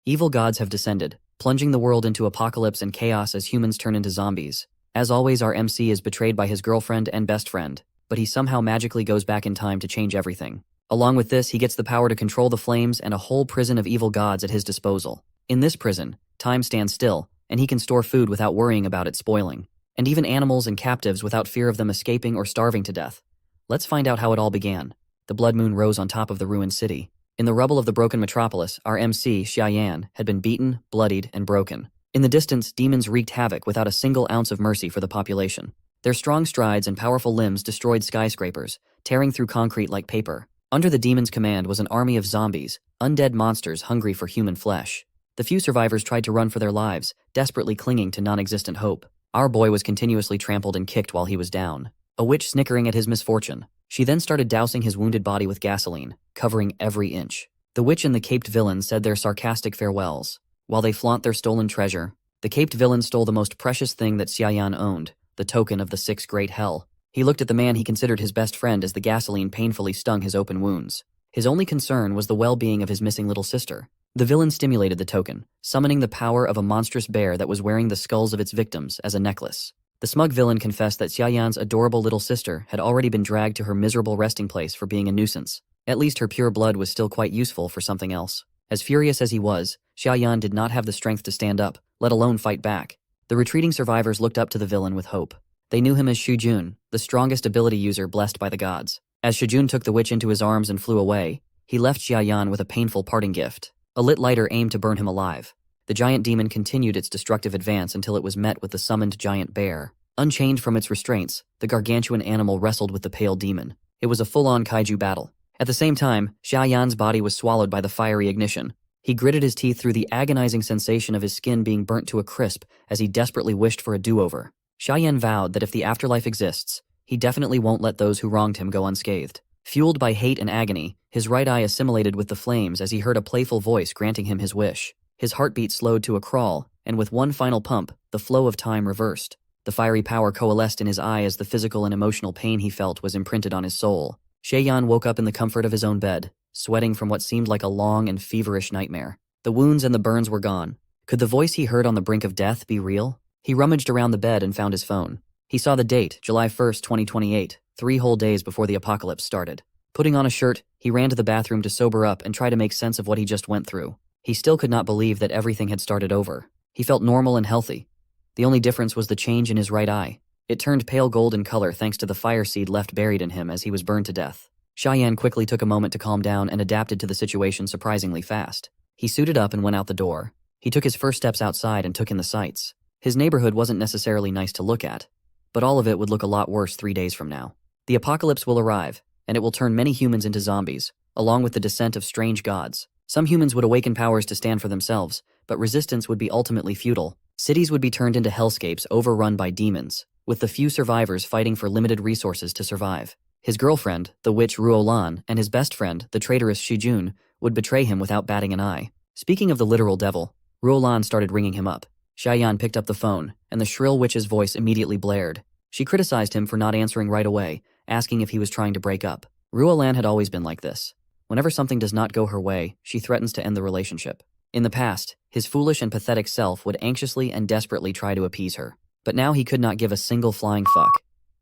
Evil gods have descended, plunging the world into apocalypse and chaos as humans turn into zombies. As always, our MC is betrayed by his girlfriend and best friend, but he somehow magically goes back in time to change everything. Along with this, he gets the power to control the flames and a whole prison of evil gods at his disposal. In this prison, time stands still, and he can store food without worrying about it spoiling, and even animals and captives without fear of them escaping or starving to death. Let's find out how it all began. The blood moon rose on top of the ruined city. In the rubble of the broken metropolis, our MC, Xiayan, had been beaten, bloodied, and broken. In the distance, demons wreaked havoc without a single ounce of mercy for the population. Their strong strides and powerful limbs destroyed skyscrapers, tearing through concrete like paper. Under the demons' command was an army of zombies, undead monsters hungry for human flesh. The few survivors tried to run for their lives, desperately clinging to non-existent hope. Our boy was continuously trampled and kicked while he was down, a witch snickering at his misfortune. She then started dousing his wounded body with gasoline, covering every inch. The witch and the caped villain said their sarcastic farewells. While they flaunt their stolen treasure, the caped villain stole the most precious thing that Xiayan owned, the token of the sixth great hell. He looked at the man he considered his best friend as the gasoline painfully stung his open wounds. His only concern was the well-being of his missing little sister. The villain stimulated the token, summoning the power of a monstrous bear that was wearing the skulls of its victims as a necklace. The smug villain confessed that Xiayan's adorable little sister had already been dragged to her miserable resting place for being a nuisance. At least her pure blood was still quite useful for something else. As furious as he was, Xiayan did not have the strength to stand up, let alone fight back. The retreating survivors looked up to the villain with hope. They knew him as Shujun, the strongest ability user blessed by the gods. As Shujun took the witch into his arms and flew away, he left Xiayan with a painful parting gift. A lit lighter aimed to burn him alive. The giant demon continued its destructive advance until it was met with the summoned giant bear. Unchained from its restraints, the gargantuan animal wrestled with the pale demon. It was a full-on kaiju battle. At the same time, Xiayan's body was swallowed by the fiery ignition. He gritted his teeth through the agonizing sensation of his skin being burnt to a crisp as he desperately wished for a do-over. Xiayan vowed that if the afterlife exists, he definitely won't let those who wronged him go unscathed. Fueled by hate and agony, his right eye assimilated with the flames as he heard a playful voice granting him his wish. His heartbeat slowed to a crawl, and with one final pump, the flow of time reversed. The fiery power coalesced in his eye as the physical and emotional pain he felt was imprinted on his soul. Xiayan woke up in the comfort of his own bed, sweating from what seemed like a long and feverish nightmare. The wounds and the burns were gone. Could the voice he heard on the brink of death be real? He rummaged around the bed and found his phone. He saw the date, July 1st, 2028, 3 whole days before the apocalypse started. Putting on a shirt, he ran to the bathroom to sober up and try to make sense of what he just went through. He still could not believe that everything had started over. He felt normal and healthy. The only difference was the change in his right eye. It turned pale gold in color thanks to the fire seed left buried in him as he was burned to death. Xiayan quickly took a moment to calm down and adapted to the situation surprisingly fast. He suited up and went out the door. He took his first steps outside and took in the sights. His neighborhood wasn't necessarily nice to look at, but all of it would look a lot worse 3 days from now. The apocalypse will arrive, and it will turn many humans into zombies, along with the descent of strange gods. Some humans would awaken powers to stand for themselves, but resistance would be ultimately futile. Cities would be turned into hellscapes overrun by demons, with the few survivors fighting for limited resources to survive. His girlfriend, the witch Ruolan, and his best friend, the traitorous Shijun, would betray him without batting an eye. Speaking of the literal devil, Ruolan started ringing him up. Xiayan picked up the phone, and the shrill witch's voice immediately blared. She criticized him for not answering right away, asking if he was trying to break up. Ruolan had always been like this. Whenever something does not go her way, she threatens to end the relationship. In the past, his foolish and pathetic self would anxiously and desperately try to appease her. But now he could not give a single flying fuck.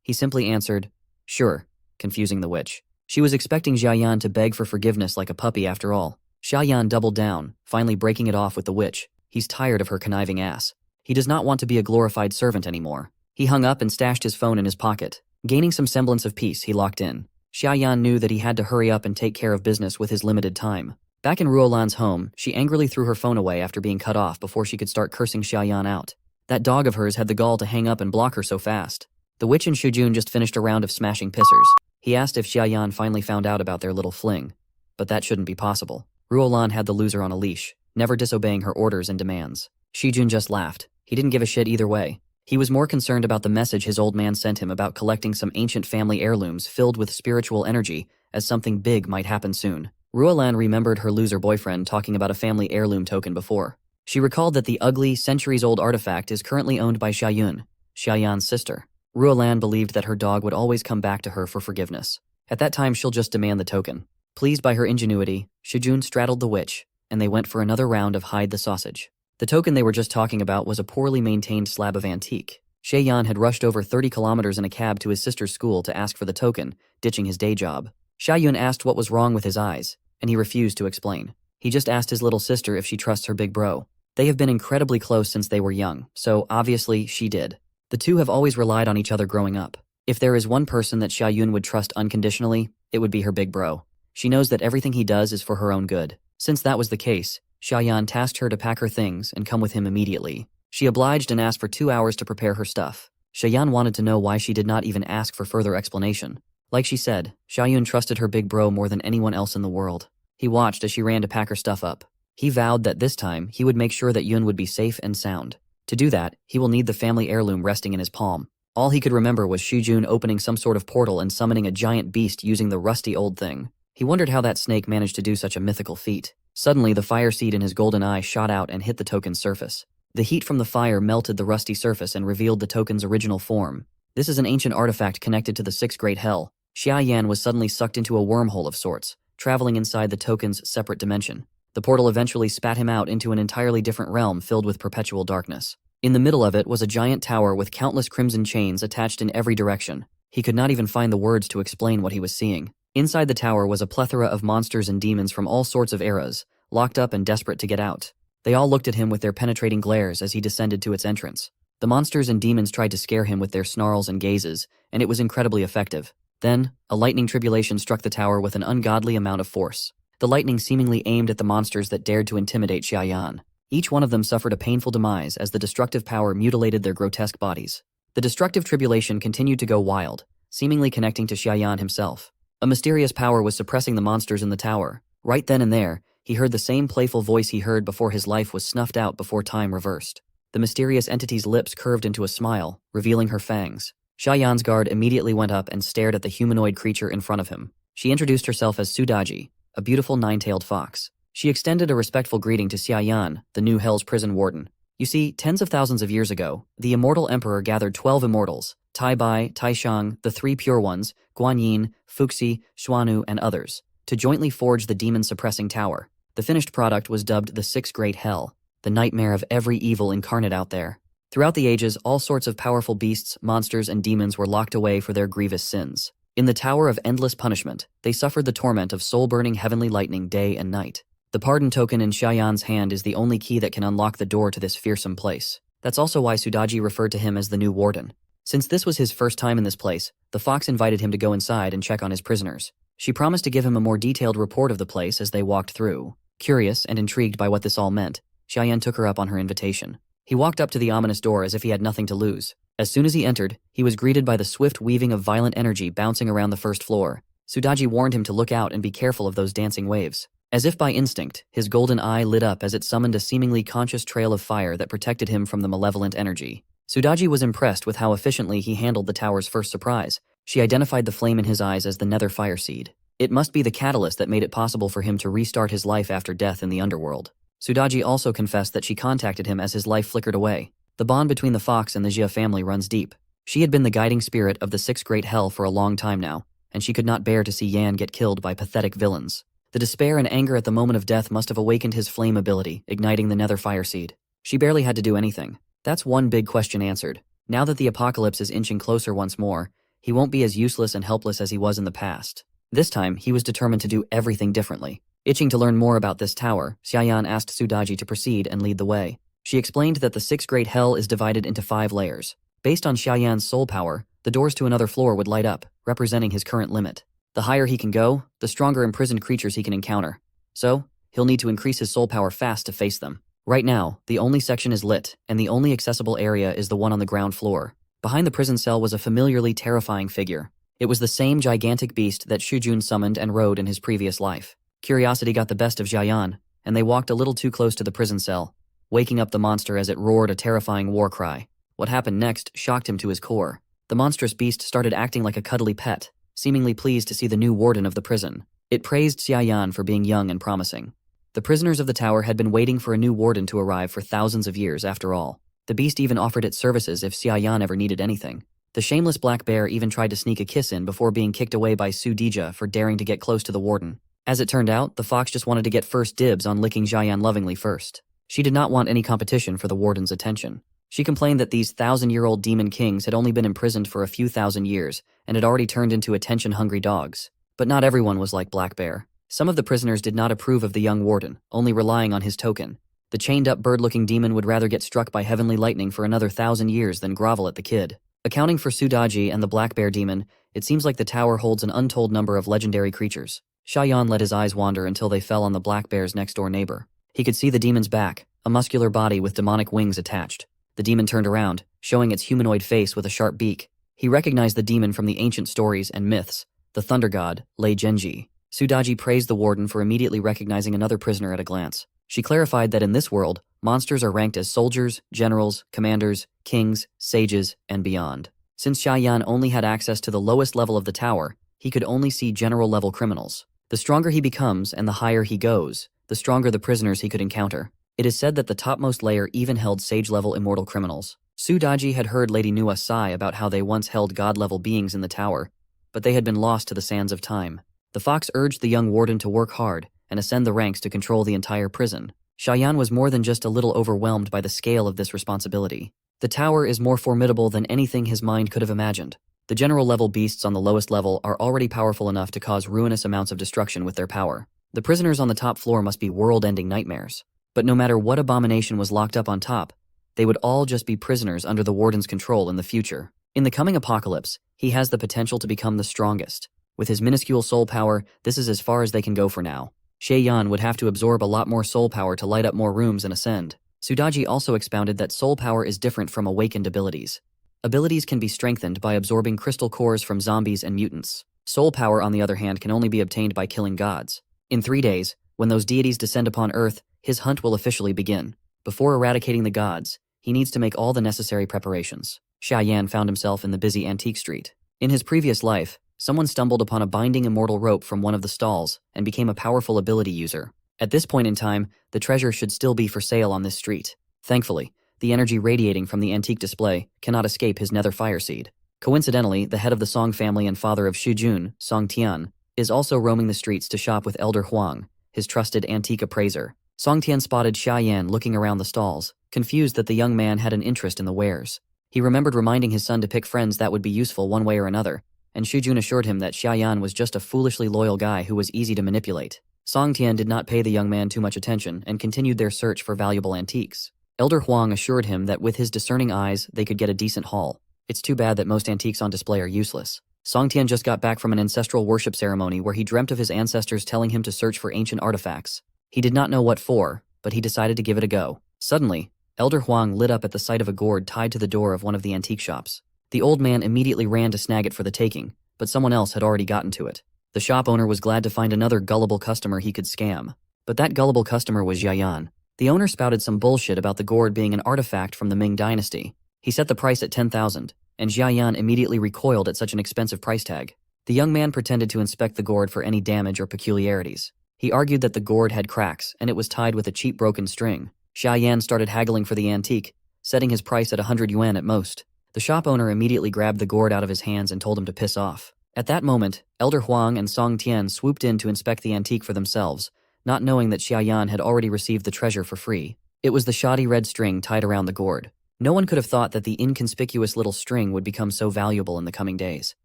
He simply answered, "Sure," confusing the witch. She was expecting Xiayan to beg for forgiveness like a puppy after all. Xiayan doubled down, finally breaking it off with the witch. He's tired of her conniving ass. He does not want to be a glorified servant anymore. He hung up and stashed his phone in his pocket. Gaining some semblance of peace, he locked in. Xiayan knew that he had to hurry up and take care of business with his limited time. Back in Ruolan's home, she angrily threw her phone away after being cut off before she could start cursing Xiayan out. That dog of hers had the gall to hang up and block her so fast. The witch and Shujun just finished a round of smashing pissers. He asked if Xiayan finally found out about their little fling. But that shouldn't be possible. Ruolan had the loser on a leash, never disobeying her orders and demands. Shijun just laughed. He didn't give a shit either way. He was more concerned about the message his old man sent him about collecting some ancient family heirlooms filled with spiritual energy, as something big might happen soon. Ruolan remembered her loser boyfriend talking about a family heirloom token before. She recalled that the ugly, centuries-old artifact is currently owned by Xiayun, Xiayan's sister. Ruolan believed that her dog would always come back to her for forgiveness. At that time, she'll just demand the token. Pleased by her ingenuity, Shijun straddled the witch, and they went for another round of hide the sausage. The token they were just talking about was a poorly maintained slab of antique. Xie Yan had rushed over 30 kilometers in a cab to his sister's school to ask for the token, ditching his day job. Xia Yun asked what was wrong with his eyes, and he refused to explain. He just asked his little sister if she trusts her big bro. They have been incredibly close since they were young, so obviously she did. The two have always relied on each other growing up. If there is one person that Xia Yun would trust unconditionally, it would be her big bro. She knows that everything he does is for her own good. Since that was the case, Xia Yan tasked her to pack her things and come with him immediately. She obliged and asked for 2 hours to prepare her stuff. Xia Yan wanted to know why she did not even ask for further explanation. Like she said, Xia Yun trusted her big bro more than anyone else in the world. He watched as she ran to pack her stuff up. He vowed that this time he would make sure that Yun would be safe and sound. To do that, he will need the family heirloom resting in his palm. All he could remember was Shujun opening some sort of portal and summoning a giant beast using the rusty old thing. He wondered how that snake managed to do such a mythical feat. Suddenly, the fire seed in his golden eye shot out and hit the token's surface. The heat from the fire melted the rusty surface and revealed the token's original form. This is an ancient artifact connected to the Sixth Great Hell. Xia Yan was suddenly sucked into a wormhole of sorts, traveling inside the token's separate dimension. The portal eventually spat him out into an entirely different realm filled with perpetual darkness. In the middle of it was a giant tower with countless crimson chains attached in every direction. He could not even find the words to explain what he was seeing. Inside the tower was a plethora of monsters and demons from all sorts of eras, locked up and desperate to get out. They all looked at him with their penetrating glares as he descended to its entrance. The monsters and demons tried to scare him with their snarls and gazes, and it was incredibly effective. Then, a lightning tribulation struck the tower with an ungodly amount of force. The lightning seemingly aimed at the monsters that dared to intimidate Xia Yan. Each one of them suffered a painful demise as the destructive power mutilated their grotesque bodies. The destructive tribulation continued to go wild, seemingly connecting to Xia Yan himself. A mysterious power was suppressing the monsters in the tower. Right then and there, he heard the same playful voice he heard before his life was snuffed out before time reversed. The mysterious entity's lips curved into a smile, revealing her fangs. Xia Yan's guard immediately went up and stared at the humanoid creature in front of him. She introduced herself as Sudaji, a beautiful nine-tailed fox. She extended a respectful greeting to Xia Yan, the new Hell's prison warden. You see, tens of thousands of years ago, the immortal emperor gathered 12 immortals, Tai Bai, Tai Shang, the 3 pure ones, Guan Yin, Fuxi, Xuanu, and others, to jointly forge the demon-suppressing tower. The finished product was dubbed the Sixth Great Hell, the nightmare of every evil incarnate out there. Throughout the ages, all sorts of powerful beasts, monsters, and demons were locked away for their grievous sins. In the Tower of Endless Punishment, they suffered the torment of soul-burning heavenly lightning day and night. The pardon token in Xia Yan's hand is the only key that can unlock the door to this fearsome place. That's also why Sudaji referred to him as the new warden. Since this was his first time in this place, the fox invited him to go inside and check on his prisoners. She promised to give him a more detailed report of the place as they walked through. Curious and intrigued by what this all meant, Xia Yan took her up on her invitation. He walked up to the ominous door as if he had nothing to lose. As soon as he entered, he was greeted by the swift weaving of violent energy bouncing around the first floor. Sudaji warned him to look out and be careful of those dancing waves. As if by instinct, his golden eye lit up as it summoned a seemingly conscious trail of fire that protected him from the malevolent energy. Sudaji was impressed with how efficiently he handled the tower's first surprise. She identified the flame in his eyes as the nether fire seed. It must be the catalyst that made it possible for him to restart his life after death in the underworld. Sudaji also confessed that she contacted him as his life flickered away. The bond between the fox and the Jia family runs deep. She had been the guiding spirit of the Sixth Great Hell for a long time now, and she could not bear to see Yan get killed by pathetic villains. The despair and anger at the moment of death must have awakened his flame ability, igniting the nether fire seed. She barely had to do anything. That's one big question answered. Now that the apocalypse is inching closer once more, he won't be as useless and helpless as he was in the past. This time, he was determined to do everything differently. Itching to learn more about this tower, Xia Yan asked Sudaji to proceed and lead the way. She explained that the Sixth Great Hell is divided into 5 layers. Based on Xia Yan's soul power, the doors to another floor would light up, representing his current limit. The higher he can go, the stronger imprisoned creatures he can encounter. So, he'll need to increase his soul power fast to face them. Right now, the only section is lit, and the only accessible area is the one on the ground floor. Behind the prison cell was a familiarly terrifying figure. It was the same gigantic beast that Shujun summoned and rode in his previous life. Curiosity got the best of Xia Yan, and they walked a little too close to the prison cell, waking up the monster as it roared a terrifying war cry. What happened next shocked him to his core. The monstrous beast started acting like a cuddly pet, seemingly pleased to see the new warden of the prison. It praised Xia Yan for being young and promising. The prisoners of the tower had been waiting for a new warden to arrive for thousands of years after all. The beast even offered its services if Xia Yan ever needed anything. The shameless black bear even tried to sneak a kiss in before being kicked away by Su Dija for daring to get close to the warden. As it turned out, the fox just wanted to get first dibs on licking Xiaoyan lovingly first. She did not want any competition for the warden's attention. She complained that these 1,000-year-old demon kings had only been imprisoned for a few thousand years and had already turned into attention-hungry dogs. But not everyone was like Black Bear. Some of the prisoners did not approve of the young warden, only relying on his token. The chained-up bird-looking demon would rather get struck by heavenly lightning for another 1,000 years than grovel at the kid. Accounting for Sudaji and the Black Bear demon, it seems like the tower holds an untold number of legendary creatures. Xiaoyan let his eyes wander until they fell on the Black Bear's next-door neighbor. He could see the demon's back, a muscular body with demonic wings attached. The demon turned around, showing its humanoid face with a sharp beak. He recognized the demon from the ancient stories and myths, the thunder god, Lei Genji. Sudaji praised the warden for immediately recognizing another prisoner at a glance. She clarified that in this world, monsters are ranked as soldiers, generals, commanders, kings, sages, and beyond. Since Xiaoyan only had access to the lowest level of the tower, he could only see general-level criminals. The stronger he becomes and the higher he goes, the stronger the prisoners he could encounter. It is said that the topmost layer even held sage-level immortal criminals. Sudaji had heard Lady Nua sigh about how they once held god-level beings in the tower, but they had been lost to the sands of time. The fox urged the young warden to work hard and ascend the ranks to control the entire prison. Xiaoyan was more than just a little overwhelmed by the scale of this responsibility. The tower is more formidable than anything his mind could have imagined. The general-level beasts on the lowest level are already powerful enough to cause ruinous amounts of destruction with their power. The prisoners on the top floor must be world-ending nightmares. But no matter what abomination was locked up on top, they would all just be prisoners under the warden's control in the future. In the coming apocalypse, he has the potential to become the strongest. With his minuscule soul power, this is as far as they can go for now. Xiaoyan would have to absorb a lot more soul power to light up more rooms and ascend. Sudaji also expounded that soul power is different from awakened abilities. Abilities can be strengthened by absorbing crystal cores from zombies and mutants. Soul power, on the other hand, can only be obtained by killing gods. In 3 days, when those deities descend upon Earth, his hunt will officially begin. Before eradicating the gods, he needs to make all the necessary preparations. Xiaoyan found himself in the busy antique street. In his previous life, someone stumbled upon a binding immortal rope from one of the stalls and became a powerful ability user. At this point in time, the treasure should still be for sale on this street. Thankfully, the energy radiating from the antique display cannot escape his nether fire seed. Coincidentally, the head of the Song family and father of Shujun, Song Tian, is also roaming the streets to shop with Elder Huang, his trusted antique appraiser. Song Tian spotted Xiaoyan looking around the stalls, confused that the young man had an interest in the wares. He remembered reminding his son to pick friends that would be useful one way or another, and Shujun assured him that Xiaoyan was just a foolishly loyal guy who was easy to manipulate. Song Tian did not pay the young man too much attention and continued their search for valuable antiques. Elder Huang assured him that with his discerning eyes, they could get a decent haul. It's too bad that most antiques on display are useless. Song Tian just got back from an ancestral worship ceremony where he dreamt of his ancestors telling him to search for ancient artifacts. He did not know what for, but he decided to give it a go. Suddenly, Elder Huang lit up at the sight of a gourd tied to the door of one of the antique shops. The old man immediately ran to snag it for the taking, but someone else had already gotten to it. The shop owner was glad to find another gullible customer he could scam. But that gullible customer was Xiaoyan. The owner spouted some bullshit about the gourd being an artifact from the Ming dynasty. He set the price at 10,000, and Xiaoyan immediately recoiled at such an expensive price tag. The young man pretended to inspect the gourd for any damage or peculiarities. He argued that the gourd had cracks, and it was tied with a cheap broken string. Xiaoyan started haggling for the antique, setting his price at 100 yuan at most. The shop owner immediately grabbed the gourd out of his hands and told him to piss off. At that moment, Elder Huang and Song Tian swooped in to inspect the antique for themselves, not knowing that Xiaoyan had already received the treasure for free. It was the shoddy red string tied around the gourd. No one could have thought that the inconspicuous little string would become so valuable in the coming days.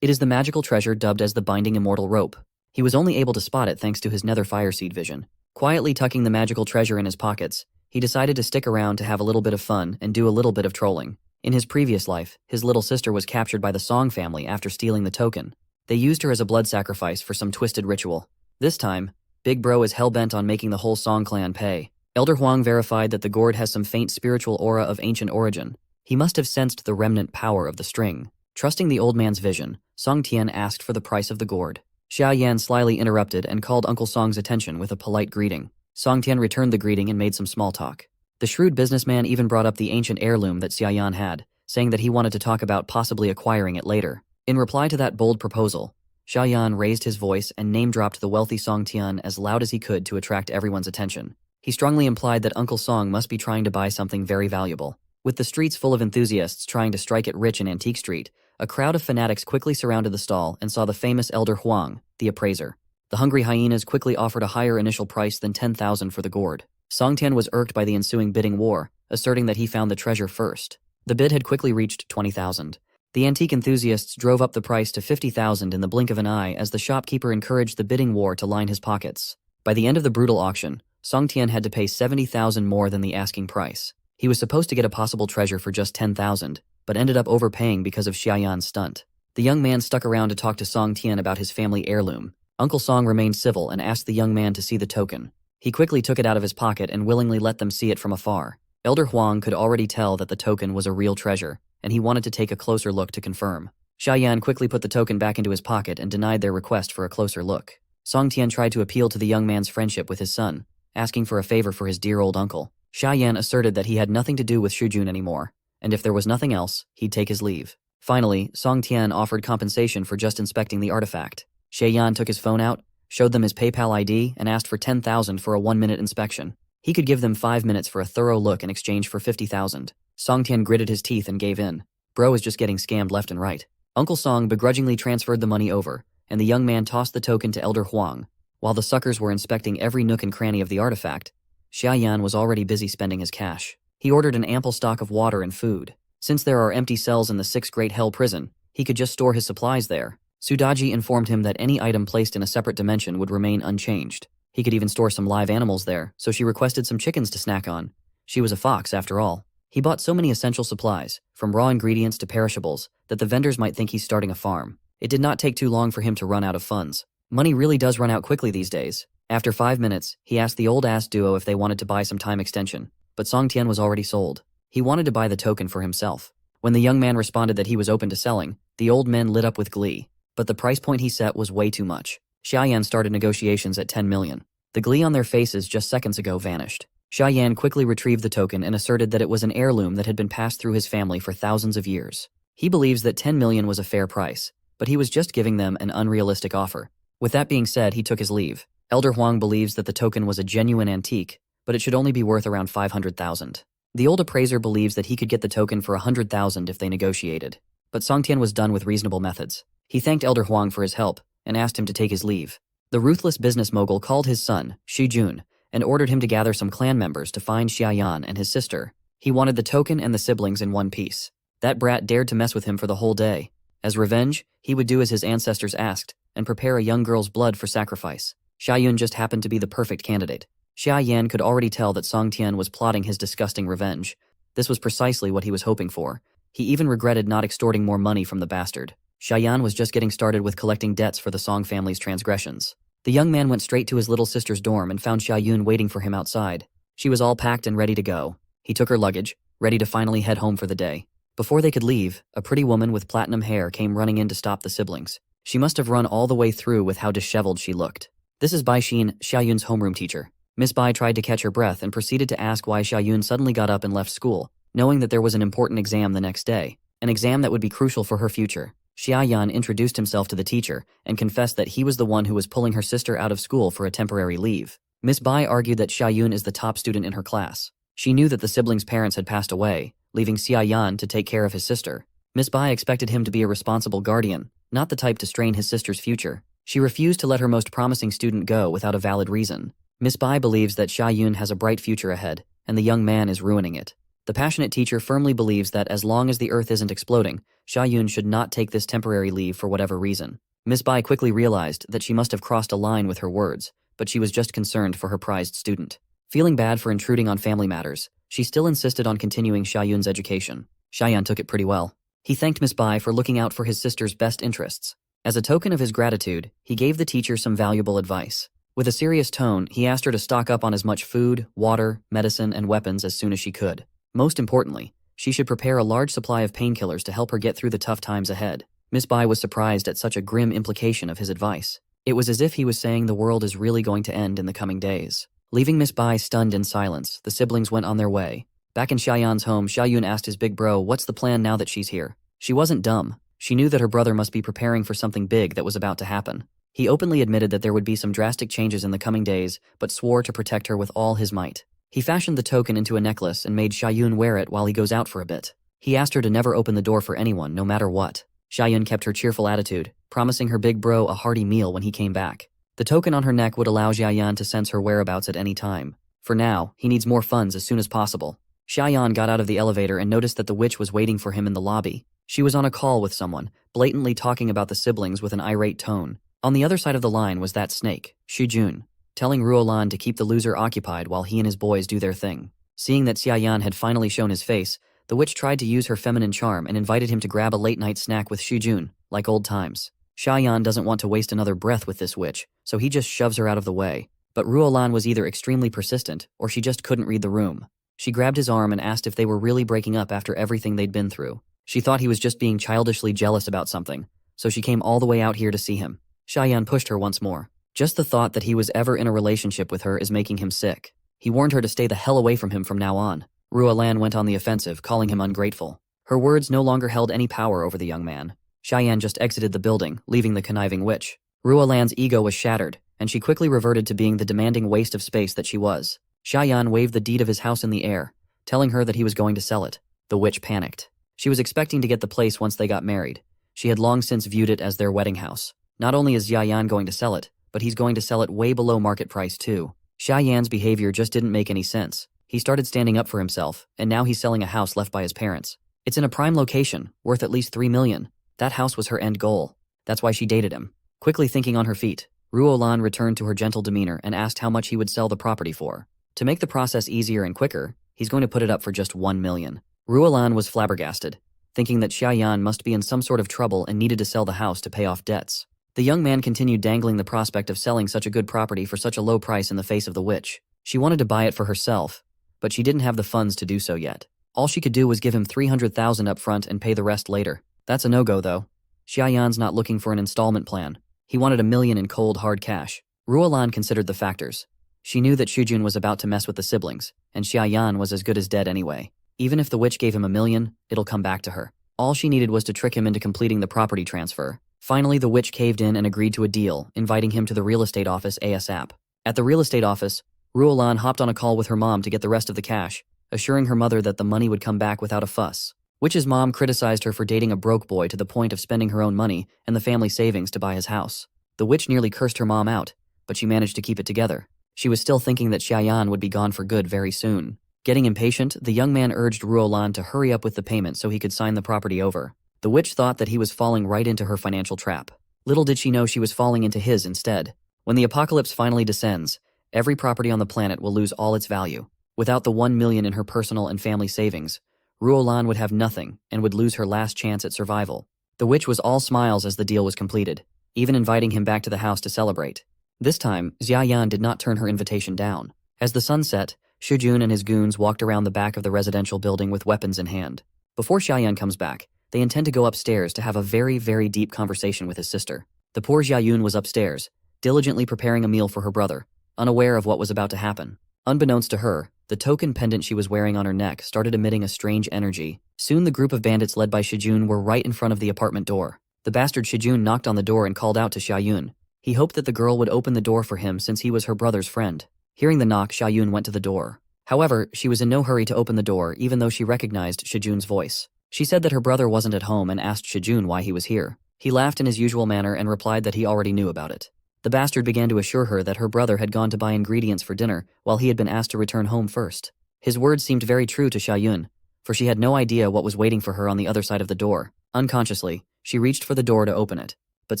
It is the magical treasure dubbed as the Binding Immortal Rope. He was only able to spot it thanks to his nether fireseed vision. Quietly tucking the magical treasure in his pockets, he decided to stick around to have a little bit of fun and do a little bit of trolling. In his previous life, his little sister was captured by the Song family after stealing the token. They used her as a blood sacrifice for some twisted ritual. This time, Big Bro is hell-bent on making the whole Song clan pay. Elder Huang verified that the gourd has some faint spiritual aura of ancient origin. He must have sensed the remnant power of the string. Trusting the old man's vision, Song Tian asked for the price of the gourd. Xiaoyan slyly interrupted and called Uncle Song's attention with a polite greeting. Song Tian returned the greeting and made some small talk. The shrewd businessman even brought up the ancient heirloom that Xiaoyan had, saying that he wanted to talk about possibly acquiring it later. In reply to that bold proposal, Xiaoyan raised his voice and name-dropped the wealthy Song Tian as loud as he could to attract everyone's attention. He strongly implied that Uncle Song must be trying to buy something very valuable. With the streets full of enthusiasts trying to strike it rich in Antique Street, a crowd of fanatics quickly surrounded the stall and saw the famous Elder Huang, the appraiser. The hungry hyenas quickly offered a higher initial price than 10,000 for the gourd. Song Tian was irked by the ensuing bidding war, asserting that he found the treasure first. The bid had quickly reached 20,000. The antique enthusiasts drove up the price to 50,000 in the blink of an eye as the shopkeeper encouraged the bidding war to line his pockets. By the end of the brutal auction, Song Tian had to pay 70,000 more than the asking price. He was supposed to get a possible treasure for just 10,000, but ended up overpaying because of Xiaoyan's stunt. The young man stuck around to talk to Song Tian about his family heirloom. Uncle Song remained civil and asked the young man to see the token. He quickly took it out of his pocket and willingly let them see it from afar. Elder Huang could already tell that the token was a real treasure, and he wanted to take a closer look to confirm. Xiaoyan quickly put the token back into his pocket and denied their request for a closer look. Song Tian tried to appeal to the young man's friendship with his son, asking for a favor for his dear old uncle. Xiaoyan asserted that he had nothing to do with Shujun anymore, and if there was nothing else, he'd take his leave. Finally, Song Tian offered compensation for just inspecting the artifact. Xiaoyan took his phone out, showed them his PayPal ID, and asked for 10,000 for a 1-minute inspection. He could give them 5 minutes for a thorough look in exchange for 50,000. Song Tian gritted his teeth and gave in. Bro is just getting scammed left and right. Uncle Song begrudgingly transferred the money over, and the young man tossed the token to Elder Huang. While the suckers were inspecting every nook and cranny of the artifact, Xiaoyan was already busy spending his cash. He ordered an ample stock of water and food. Since there are empty cells in the 6th Great Hell Prison, he could just store his supplies there. Sudaji informed him that any item placed in a separate dimension would remain unchanged. He could even store some live animals there, so she requested some chickens to snack on. She was a fox, after all. He bought so many essential supplies, from raw ingredients to perishables, that the vendors might think he's starting a farm. It did not take too long for him to run out of funds. Money really does run out quickly these days. After 5 minutes, he asked the old-ass duo if they wanted to buy some time extension, but Song Tian was already sold. He wanted to buy the token for himself. When the young man responded that he was open to selling, the old men lit up with glee. But the price point he set was way too much. Xiaoyan started negotiations at 10 million. The glee on their faces just seconds ago vanished. Xiaoyan quickly retrieved the token and asserted that it was an heirloom that had been passed through his family for thousands of years. He believes that 10 million was a fair price, but he was just giving them an unrealistic offer. With that being said, he took his leave. Elder Huang believes that the token was a genuine antique, but it should only be worth around 500,000. The old appraiser believes that he could get the token for 100,000 if they negotiated. But Song Tian was done with reasonable methods. He thanked Elder Huang for his help and asked him to take his leave. The ruthless business mogul called his son, Shi Jun, and ordered him to gather some clan members to find Xiaoyan and his sister. He wanted the token and the siblings in one piece. That brat dared to mess with him for the whole day. As revenge, he would do as his ancestors asked and prepare a young girl's blood for sacrifice. Xiaoyun just happened to be the perfect candidate. Xiaoyan could already tell that Song Tian was plotting his disgusting revenge. This was precisely what he was hoping for. He even regretted not extorting more money from the bastard. Xiaoyan was just getting started with collecting debts for the Song family's transgressions. The young man went straight to his little sister's dorm and found Xiaoyun waiting for him outside. She was all packed and ready to go. He took her luggage, ready to finally head home for the day. Before they could leave, a pretty woman with platinum hair came running in to stop the siblings. She must have run all the way through with how disheveled she looked. This is Bai Xin, Xiaoyun's homeroom teacher. Miss Bai tried to catch her breath and proceeded to ask why Xiaoyun suddenly got up and left school, knowing that there was an important exam the next day, an exam that would be crucial for her future. Xiaoyan introduced himself to the teacher and confessed that he was the one who was pulling her sister out of school for a temporary leave. Miss Bai argued that Xiaoyun is the top student in her class. She knew that the siblings' parents had passed away, leaving Xiaoyan to take care of his sister. Miss Bai expected him to be a responsible guardian, not the type to strain his sister's future. She refused to let her most promising student go without a valid reason. Miss Bai believes that Xiaoyun has a bright future ahead, and the young man is ruining it. The passionate teacher firmly believes that as long as the earth isn't exploding, Xiaoyun should not take this temporary leave for whatever reason. Miss Bai quickly realized that she must have crossed a line with her words, but she was just concerned for her prized student. Feeling bad for intruding on family matters, she still insisted on continuing Xiaoyun's education. Xiaoyan took it pretty well. He thanked Miss Bai for looking out for his sister's best interests. As a token of his gratitude, he gave the teacher some valuable advice. With a serious tone, he asked her to stock up on as much food, water, medicine, and weapons as soon as she could. Most importantly, she should prepare a large supply of painkillers to help her get through the tough times ahead. Miss Bai was surprised at such a grim implication of his advice. It was as if he was saying the world is really going to end in the coming days. Leaving Miss Bai stunned in silence, the siblings went on their way. Back in Xiaoyan's home, Xiaoyun asked his big bro what's the plan now that she's here. She wasn't dumb. She knew that her brother must be preparing for something big that was about to happen. He openly admitted that there would be some drastic changes in the coming days, but swore to protect her with all his might. He fashioned the token into a necklace and made Xiaoyun wear it while he goes out for a bit. He asked her to never open the door for anyone, no matter what. Xiaoyun kept her cheerful attitude, promising her big bro a hearty meal when he came back. The token on her neck would allow Xiaoyan to sense her whereabouts at any time. For now, he needs more funds as soon as possible. Xiaoyan got out of the elevator and noticed that the witch was waiting for him in the lobby. She was on a call with someone, blatantly talking about the siblings with an irate tone. On the other side of the line was that snake, Shujun, telling Ruolan to keep the loser occupied while he and his boys do their thing. Seeing that Xiaoyan had finally shown his face, the witch tried to use her feminine charm and invited him to grab a late-night snack with Shujun, like old times. Xiaoyan doesn't want to waste another breath with this witch, so he just shoves her out of the way. But Ruolan was either extremely persistent, or she just couldn't read the room. She grabbed his arm and asked if they were really breaking up after everything they'd been through. She thought he was just being childishly jealous about something, so she came all the way out here to see him. Xiaoyan pushed her once more. Just the thought that he was ever in a relationship with her is making him sick. He warned her to stay the hell away from him from now on. Ruolan went on the offensive, calling him ungrateful. Her words no longer held any power over the young man. Xiaoyan just exited the building, leaving the conniving witch. Ruolan's ego was shattered, and she quickly reverted to being the demanding waste of space that she was. Xiaoyan waved the deed of his house in the air, telling her that he was going to sell it. The witch panicked. She was expecting to get the place once they got married. She had long since viewed it as their wedding house. Not only is Xiaoyan going to sell it, but he's going to sell it way below market price too. Xiaoyan's behavior just didn't make any sense. He started standing up for himself, and now he's selling a house left by his parents. It's in a prime location, worth at least 3 million. That house was her end goal. That's why she dated him. Quickly thinking on her feet, Ruolan returned to her gentle demeanor and asked how much he would sell the property for. To make the process easier and quicker, he's going to put it up for just 1 million. Ruolan was flabbergasted, thinking that Xiaoyan must be in some sort of trouble and needed to sell the house to pay off debts. The young man continued dangling the prospect of selling such a good property for such a low price in the face of the witch. She wanted to buy it for herself, but she didn't have the funds to do so yet. All she could do was give him 300,000 up front and pay the rest later. That's a no-go though. Xiaoyan's not looking for an installment plan. He wanted 1 million in cold hard cash. Ruolan considered the factors. She knew that Shujun was about to mess with the siblings, and Xiaoyan was as good as dead anyway. Even if the witch gave him 1 million, it'll come back to her. All she needed was to trick him into completing the property transfer. Finally, the witch caved in and agreed to a deal, inviting him to the real estate office ASAP. At the real estate office, Ruolan hopped on a call with her mom to get the rest of the cash, assuring her mother that the money would come back without a fuss. Witch's mom criticized her for dating a broke boy to the point of spending her own money and the family savings to buy his house. The witch nearly cursed her mom out, but she managed to keep it together. She was still thinking that Xiaoyan would be gone for good very soon. Getting impatient, the young man urged Ruolan to hurry up with the payment so he could sign the property over. The witch thought that he was falling right into her financial trap. Little did she know she was falling into his instead. When the apocalypse finally descends, every property on the planet will lose all its value. Without the 1 million in her personal and family savings, Ruolan would have nothing and would lose her last chance at survival. The witch was all smiles as the deal was completed, even inviting him back to the house to celebrate. This time, Xiaoyan did not turn her invitation down. As the sun set, Shujun and his goons walked around the back of the residential building with weapons in hand. Before Xiaoyan comes back, they intend to go upstairs to have a very, very deep conversation with his sister. The poor Xiaoyun was upstairs, diligently preparing a meal for her brother, unaware of what was about to happen. Unbeknownst to her, the token pendant she was wearing on her neck started emitting a strange energy. Soon the group of bandits led by Shujun were right in front of the apartment door. The bastard Shujun knocked on the door and called out to Xiaoyun. He hoped that the girl would open the door for him since he was her brother's friend. Hearing the knock, Xiaoyun went to the door. However, she was in no hurry to open the door even though she recognized Shujun's voice. She said that her brother wasn't at home and asked Shujun why he was here. He laughed in his usual manner and replied that he already knew about it. The bastard began to assure her that her brother had gone to buy ingredients for dinner while he had been asked to return home first. His words seemed very true to Xiaoyun, for she had no idea what was waiting for her on the other side of the door. Unconsciously, she reached for the door to open it. But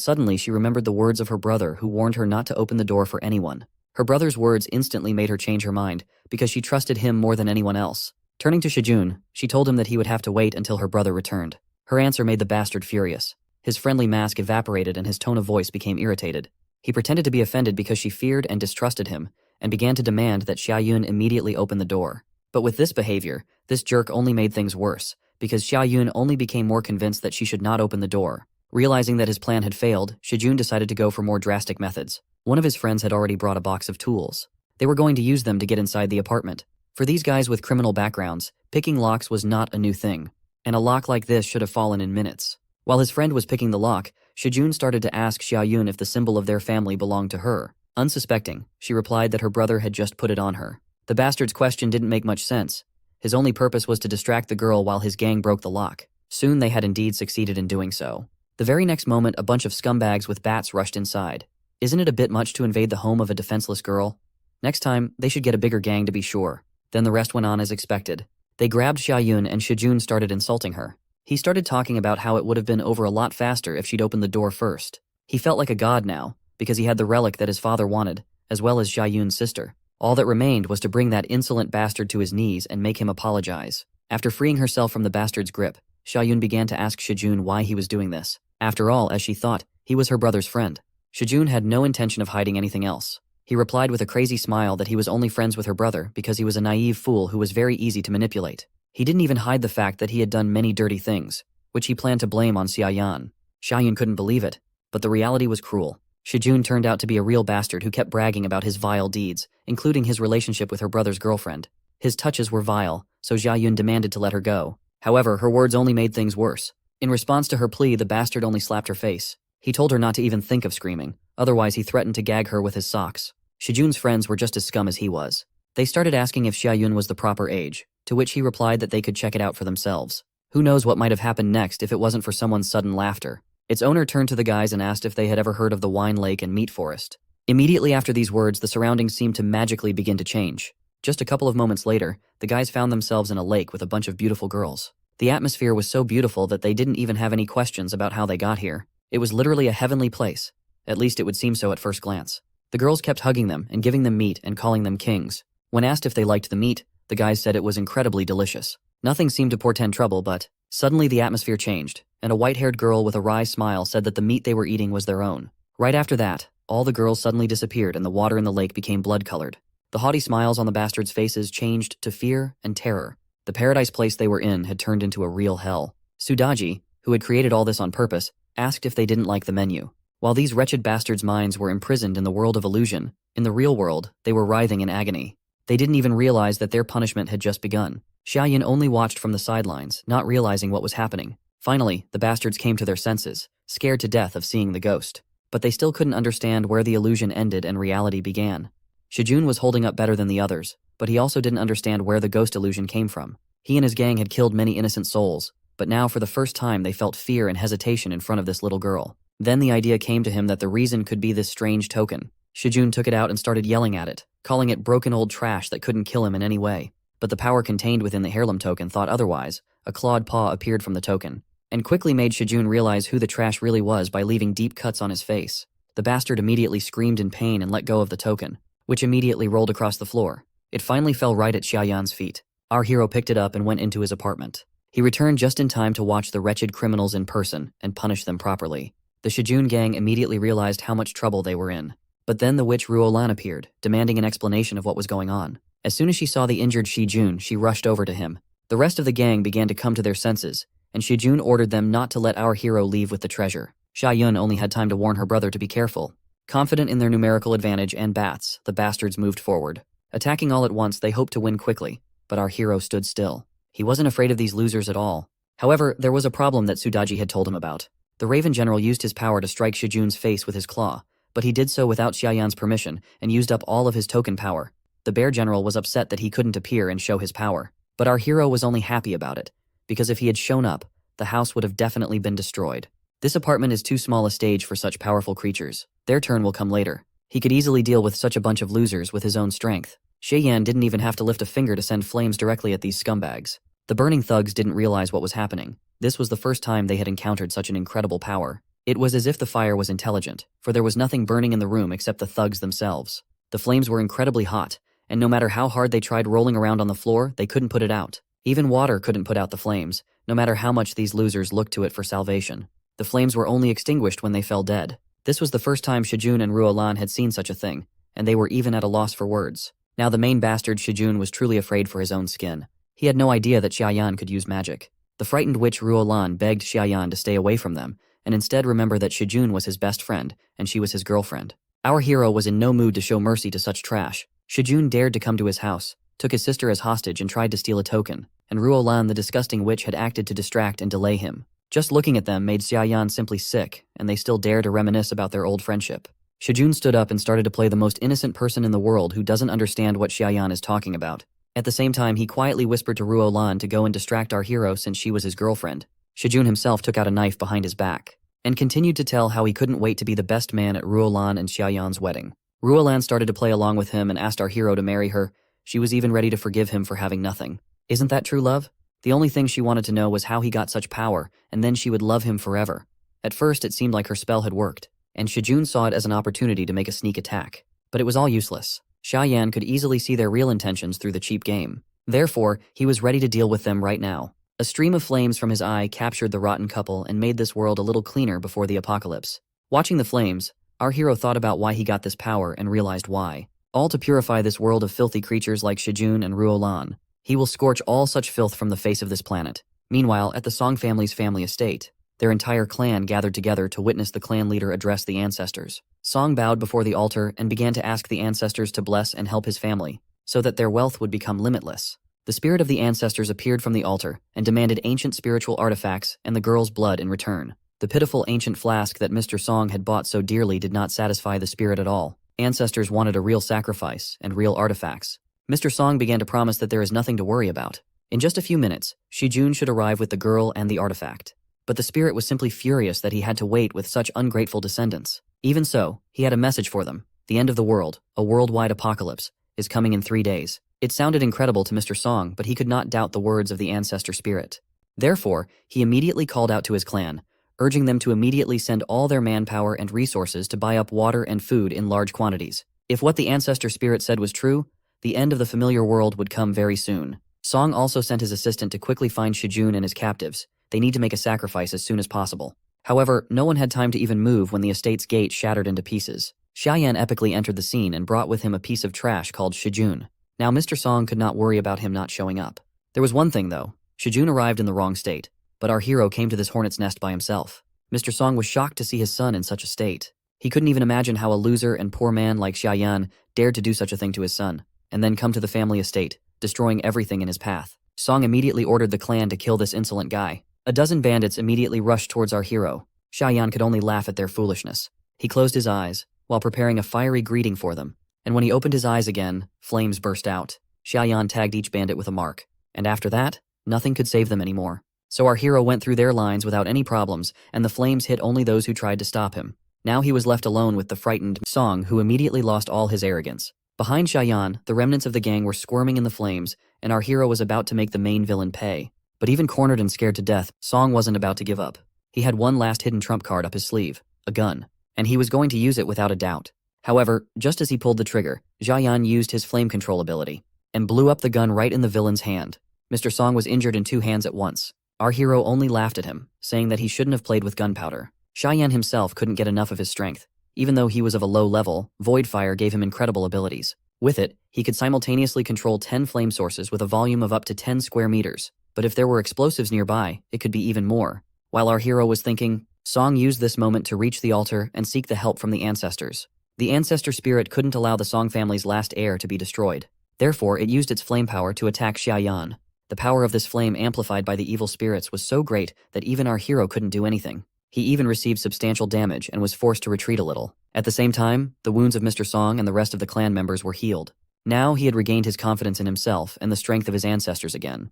suddenly she remembered the words of her brother who warned her not to open the door for anyone. Her brother's words instantly made her change her mind because she trusted him more than anyone else. Turning to Shujun, she told him that he would have to wait until her brother returned. Her answer made the bastard furious. His friendly mask evaporated and his tone of voice became irritated. He pretended to be offended because she feared and distrusted him and began to demand that Xiaoyun immediately open the door. But with this behavior, this jerk only made things worse because Xiaoyun only became more convinced that she should not open the door. Realizing that his plan had failed, Shujun decided to go for more drastic methods. One of his friends had already brought a box of tools. They were going to use them to get inside the apartment. For these guys with criminal backgrounds, picking locks was not a new thing, and a lock like this should have fallen in minutes. While his friend was picking the lock, Shujun started to ask Xiaoyun if the symbol of their family belonged to her. Unsuspecting, she replied that her brother had just put it on her. The bastard's question didn't make much sense. His only purpose was to distract the girl while his gang broke the lock. Soon they had indeed succeeded in doing so. The very next moment, a bunch of scumbags with bats rushed inside. Isn't it a bit much to invade the home of a defenseless girl? Next time, they should get a bigger gang to be sure. Then the rest went on as expected. They grabbed Xiaoyun and Shijun started insulting her. He started talking about how it would have been over a lot faster if she'd opened the door first. He felt like a god now, because he had the relic that his father wanted, as well as Xiaoyun's sister. All that remained was to bring that insolent bastard to his knees and make him apologize. After freeing herself from the bastard's grip, Xiaoyun began to ask Shijun why he was doing this. After all, as she thought, he was her brother's friend. Shijun had no intention of hiding anything else. He replied with a crazy smile that he was only friends with her brother because he was a naive fool who was very easy to manipulate. He didn't even hide the fact that he had done many dirty things, which he planned to blame on Xiaoyan. Xiaoyun couldn't believe it, but the reality was cruel. Shijun turned out to be a real bastard who kept bragging about his vile deeds, including his relationship with her brother's girlfriend. His touches were vile, so Xiaoyun demanded to let her go. However, her words only made things worse. In response to her plea, the bastard only slapped her face. He told her not to even think of screaming, otherwise he threatened to gag her with his socks. Shijun's friends were just as scum as he was. They started asking if Xiaoyun was the proper age, to which he replied that they could check it out for themselves. Who knows what might have happened next if it wasn't for someone's sudden laughter. Its owner turned to the guys and asked if they had ever heard of the wine lake and meat forest. Immediately after these words, the surroundings seemed to magically begin to change. Just a couple of moments later, the guys found themselves in a lake with a bunch of beautiful girls. The atmosphere was so beautiful that they didn't even have any questions about how they got here. It was literally a heavenly place. At least it would seem so at first glance. The girls kept hugging them and giving them meat and calling them kings. When asked if they liked the meat, the guys said it was incredibly delicious. Nothing seemed to portend trouble, but suddenly the atmosphere changed, and a white-haired girl with a wry smile said that the meat they were eating was their own. Right after that, all the girls suddenly disappeared and the water in the lake became blood-colored. The haughty smiles on the bastards' faces changed to fear and terror. The paradise place they were in had turned into a real hell. Sudaji, who had created all this on purpose, asked if they didn't like the menu. While these wretched bastards' minds were imprisoned in the world of illusion, in the real world, they were writhing in agony. They didn't even realize that their punishment had just begun. Xiaoyun only watched from the sidelines, not realizing what was happening. Finally, the bastards came to their senses, scared to death of seeing the ghost. But they still couldn't understand where the illusion ended and reality began. Shijun was holding up better than the others, but he also didn't understand where the ghost illusion came from. He and his gang had killed many innocent souls, but now for the first time they felt fear and hesitation in front of this little girl. Then the idea came to him that the reason could be this strange token. Shijun took it out and started yelling at it, calling it broken old trash that couldn't kill him in any way. But the power contained within the heirloom token thought otherwise. A clawed paw appeared from the token, and quickly made Shijun realize who the trash really was by leaving deep cuts on his face. The bastard immediately screamed in pain and let go of the token, which immediately rolled across the floor. It finally fell right at Xiaoyan's feet. Our hero picked it up and went into his apartment. He returned just in time to watch the wretched criminals in person and punish them properly. The Shijun gang immediately realized how much trouble they were in. But then the witch Ruolan appeared, demanding an explanation of what was going on. As soon as she saw the injured Shijun, she rushed over to him. The rest of the gang began to come to their senses, and Shijun ordered them not to let our hero leave with the treasure. Xiaoyun only had time to warn her brother to be careful. Confident in their numerical advantage and bats, the bastards moved forward. Attacking all at once, they hoped to win quickly, but our hero stood still. He wasn't afraid of these losers at all. However, there was a problem that Sudaji had told him about. The Raven General used his power to strike Shijun's face with his claw, but he did so without Xiaoyan's permission and used up all of his token power. The Bear General was upset that he couldn't appear and show his power, but our hero was only happy about it, because if he had shown up, the house would have definitely been destroyed. This apartment is too small a stage for such powerful creatures. Their turn will come later. He could easily deal with such a bunch of losers with his own strength. Shieyan didn't even have to lift a finger to send flames directly at these scumbags. The burning thugs didn't realize what was happening. This was the first time they had encountered such an incredible power. It was as if the fire was intelligent, for there was nothing burning in the room except the thugs themselves. The flames were incredibly hot, and no matter how hard they tried rolling around on the floor, they couldn't put it out. Even water couldn't put out the flames, no matter how much these losers looked to it for salvation. The flames were only extinguished when they fell dead. This was the first time Shijun and Ruolan had seen such a thing, and they were even at a loss for words. Now the main bastard Shijun was truly afraid for his own skin. He had no idea that Xiaoyan could use magic. The frightened witch Ruolan begged Xiaoyan to stay away from them, and instead remember that Shijun was his best friend, and she was his girlfriend. Our hero was in no mood to show mercy to such trash. Shijun dared to come to his house, took his sister as hostage and tried to steal a token, and Ruolan the disgusting witch had acted to distract and delay him. Just looking at them made Xiaoyan simply sick, and they still dare to reminisce about their old friendship. Shijun stood up and started to play the most innocent person in the world who doesn't understand what Xiaoyan is talking about. At the same time, he quietly whispered to Ruolan to go and distract our hero since she was his girlfriend. Shijun himself took out a knife behind his back. and continued to tell how he couldn't wait to be the best man at Ruolan and Xiaoyan's wedding. Ruolan started to play along with him and asked our hero to marry her. She was even ready to forgive him for having nothing. Isn't that true love? The only thing she wanted to know was how he got such power, and then she would love him forever. At first it seemed like her spell had worked, and Shijun saw it as an opportunity to make a sneak attack. But it was all useless. Xiaoyan could easily see their real intentions through the cheap game. Therefore, he was ready to deal with them right now. A stream of flames from his eye captured the rotten couple and made this world a little cleaner before the apocalypse. Watching the flames, our hero thought about why he got this power and realized why. All to purify this world of filthy creatures like Shijun and Ruolan. He will scorch all such filth from the face of this planet. Meanwhile, at the Song family's family estate, their entire clan gathered together to witness the clan leader address the ancestors. Song bowed before the altar and began to ask the ancestors to bless and help his family, so that their wealth would become limitless. The spirit of the ancestors appeared from the altar and demanded ancient spiritual artifacts and the girl's blood in return. The pitiful ancient flask that Mr. Song had bought so dearly did not satisfy the spirit at all. Ancestors wanted a real sacrifice and real artifacts. Mr. Song began to promise that there is nothing to worry about. In just a few minutes, Shijun should arrive with the girl and the artifact. But the spirit was simply furious that he had to wait with such ungrateful descendants. Even so, he had a message for them. The end of the world, a worldwide apocalypse, is coming in 3 days. It sounded incredible to Mr. Song, but he could not doubt the words of the ancestor spirit. Therefore, he immediately called out to his clan, urging them to immediately send all their manpower and resources to buy up water and food in large quantities. If what the ancestor spirit said was true, the end of the familiar world would come very soon. Song also sent his assistant to quickly find Shijun and his captives. They need to make a sacrifice as soon as possible. However, no one had time to even move when the estate's gate shattered into pieces. Xiaoyan epically entered the scene and brought with him a piece of trash called Shijun. Now Mr. Song could not worry about him not showing up. There was one thing though. Shijun arrived in the wrong state, but our hero came to this hornet's nest by himself. Mr. Song was shocked to see his son in such a state. He couldn't even imagine how a loser and poor man like Xiaoyan dared to do such a thing to his son, and then come to the family estate, destroying everything in his path. Song immediately ordered the clan to kill this insolent guy. A dozen bandits immediately rushed towards our hero. Xiaoyan could only laugh at their foolishness. He closed his eyes, while preparing a fiery greeting for them. And when he opened his eyes again, flames burst out. Xiaoyan tagged each bandit with a mark. And after that, nothing could save them anymore. So our hero went through their lines without any problems, and the flames hit only those who tried to stop him. Now he was left alone with the frightened Song, who immediately lost all his arrogance. Behind Xiaoyan, the remnants of the gang were squirming in the flames, and our hero was about to make the main villain pay. But even cornered and scared to death, Song wasn't about to give up. He had one last hidden trump card up his sleeve, a gun, and he was going to use it without a doubt. However, just as he pulled the trigger, Xiaoyan used his flame control ability and blew up the gun right in the villain's hand. Mr. Song was injured in 2 hands at once. Our hero only laughed at him, saying that he shouldn't have played with gunpowder. Xiaoyan himself couldn't get enough of his strength. Even though he was of a low level, Void Fire gave him incredible abilities. With it, he could simultaneously control 10 flame sources with a volume of up to 10 square meters. But if there were explosives nearby, it could be even more. While our hero was thinking, Song used this moment to reach the altar and seek the help from the ancestors. The ancestor spirit couldn't allow the Song family's last heir to be destroyed. Therefore, it used its flame power to attack Xiaoyan. The power of this flame amplified by the evil spirits was so great that even our hero couldn't do anything. He even received substantial damage and was forced to retreat a little. At the same time, the wounds of Mr. Song and the rest of the clan members were healed. Now he had regained his confidence in himself and the strength of his ancestors again,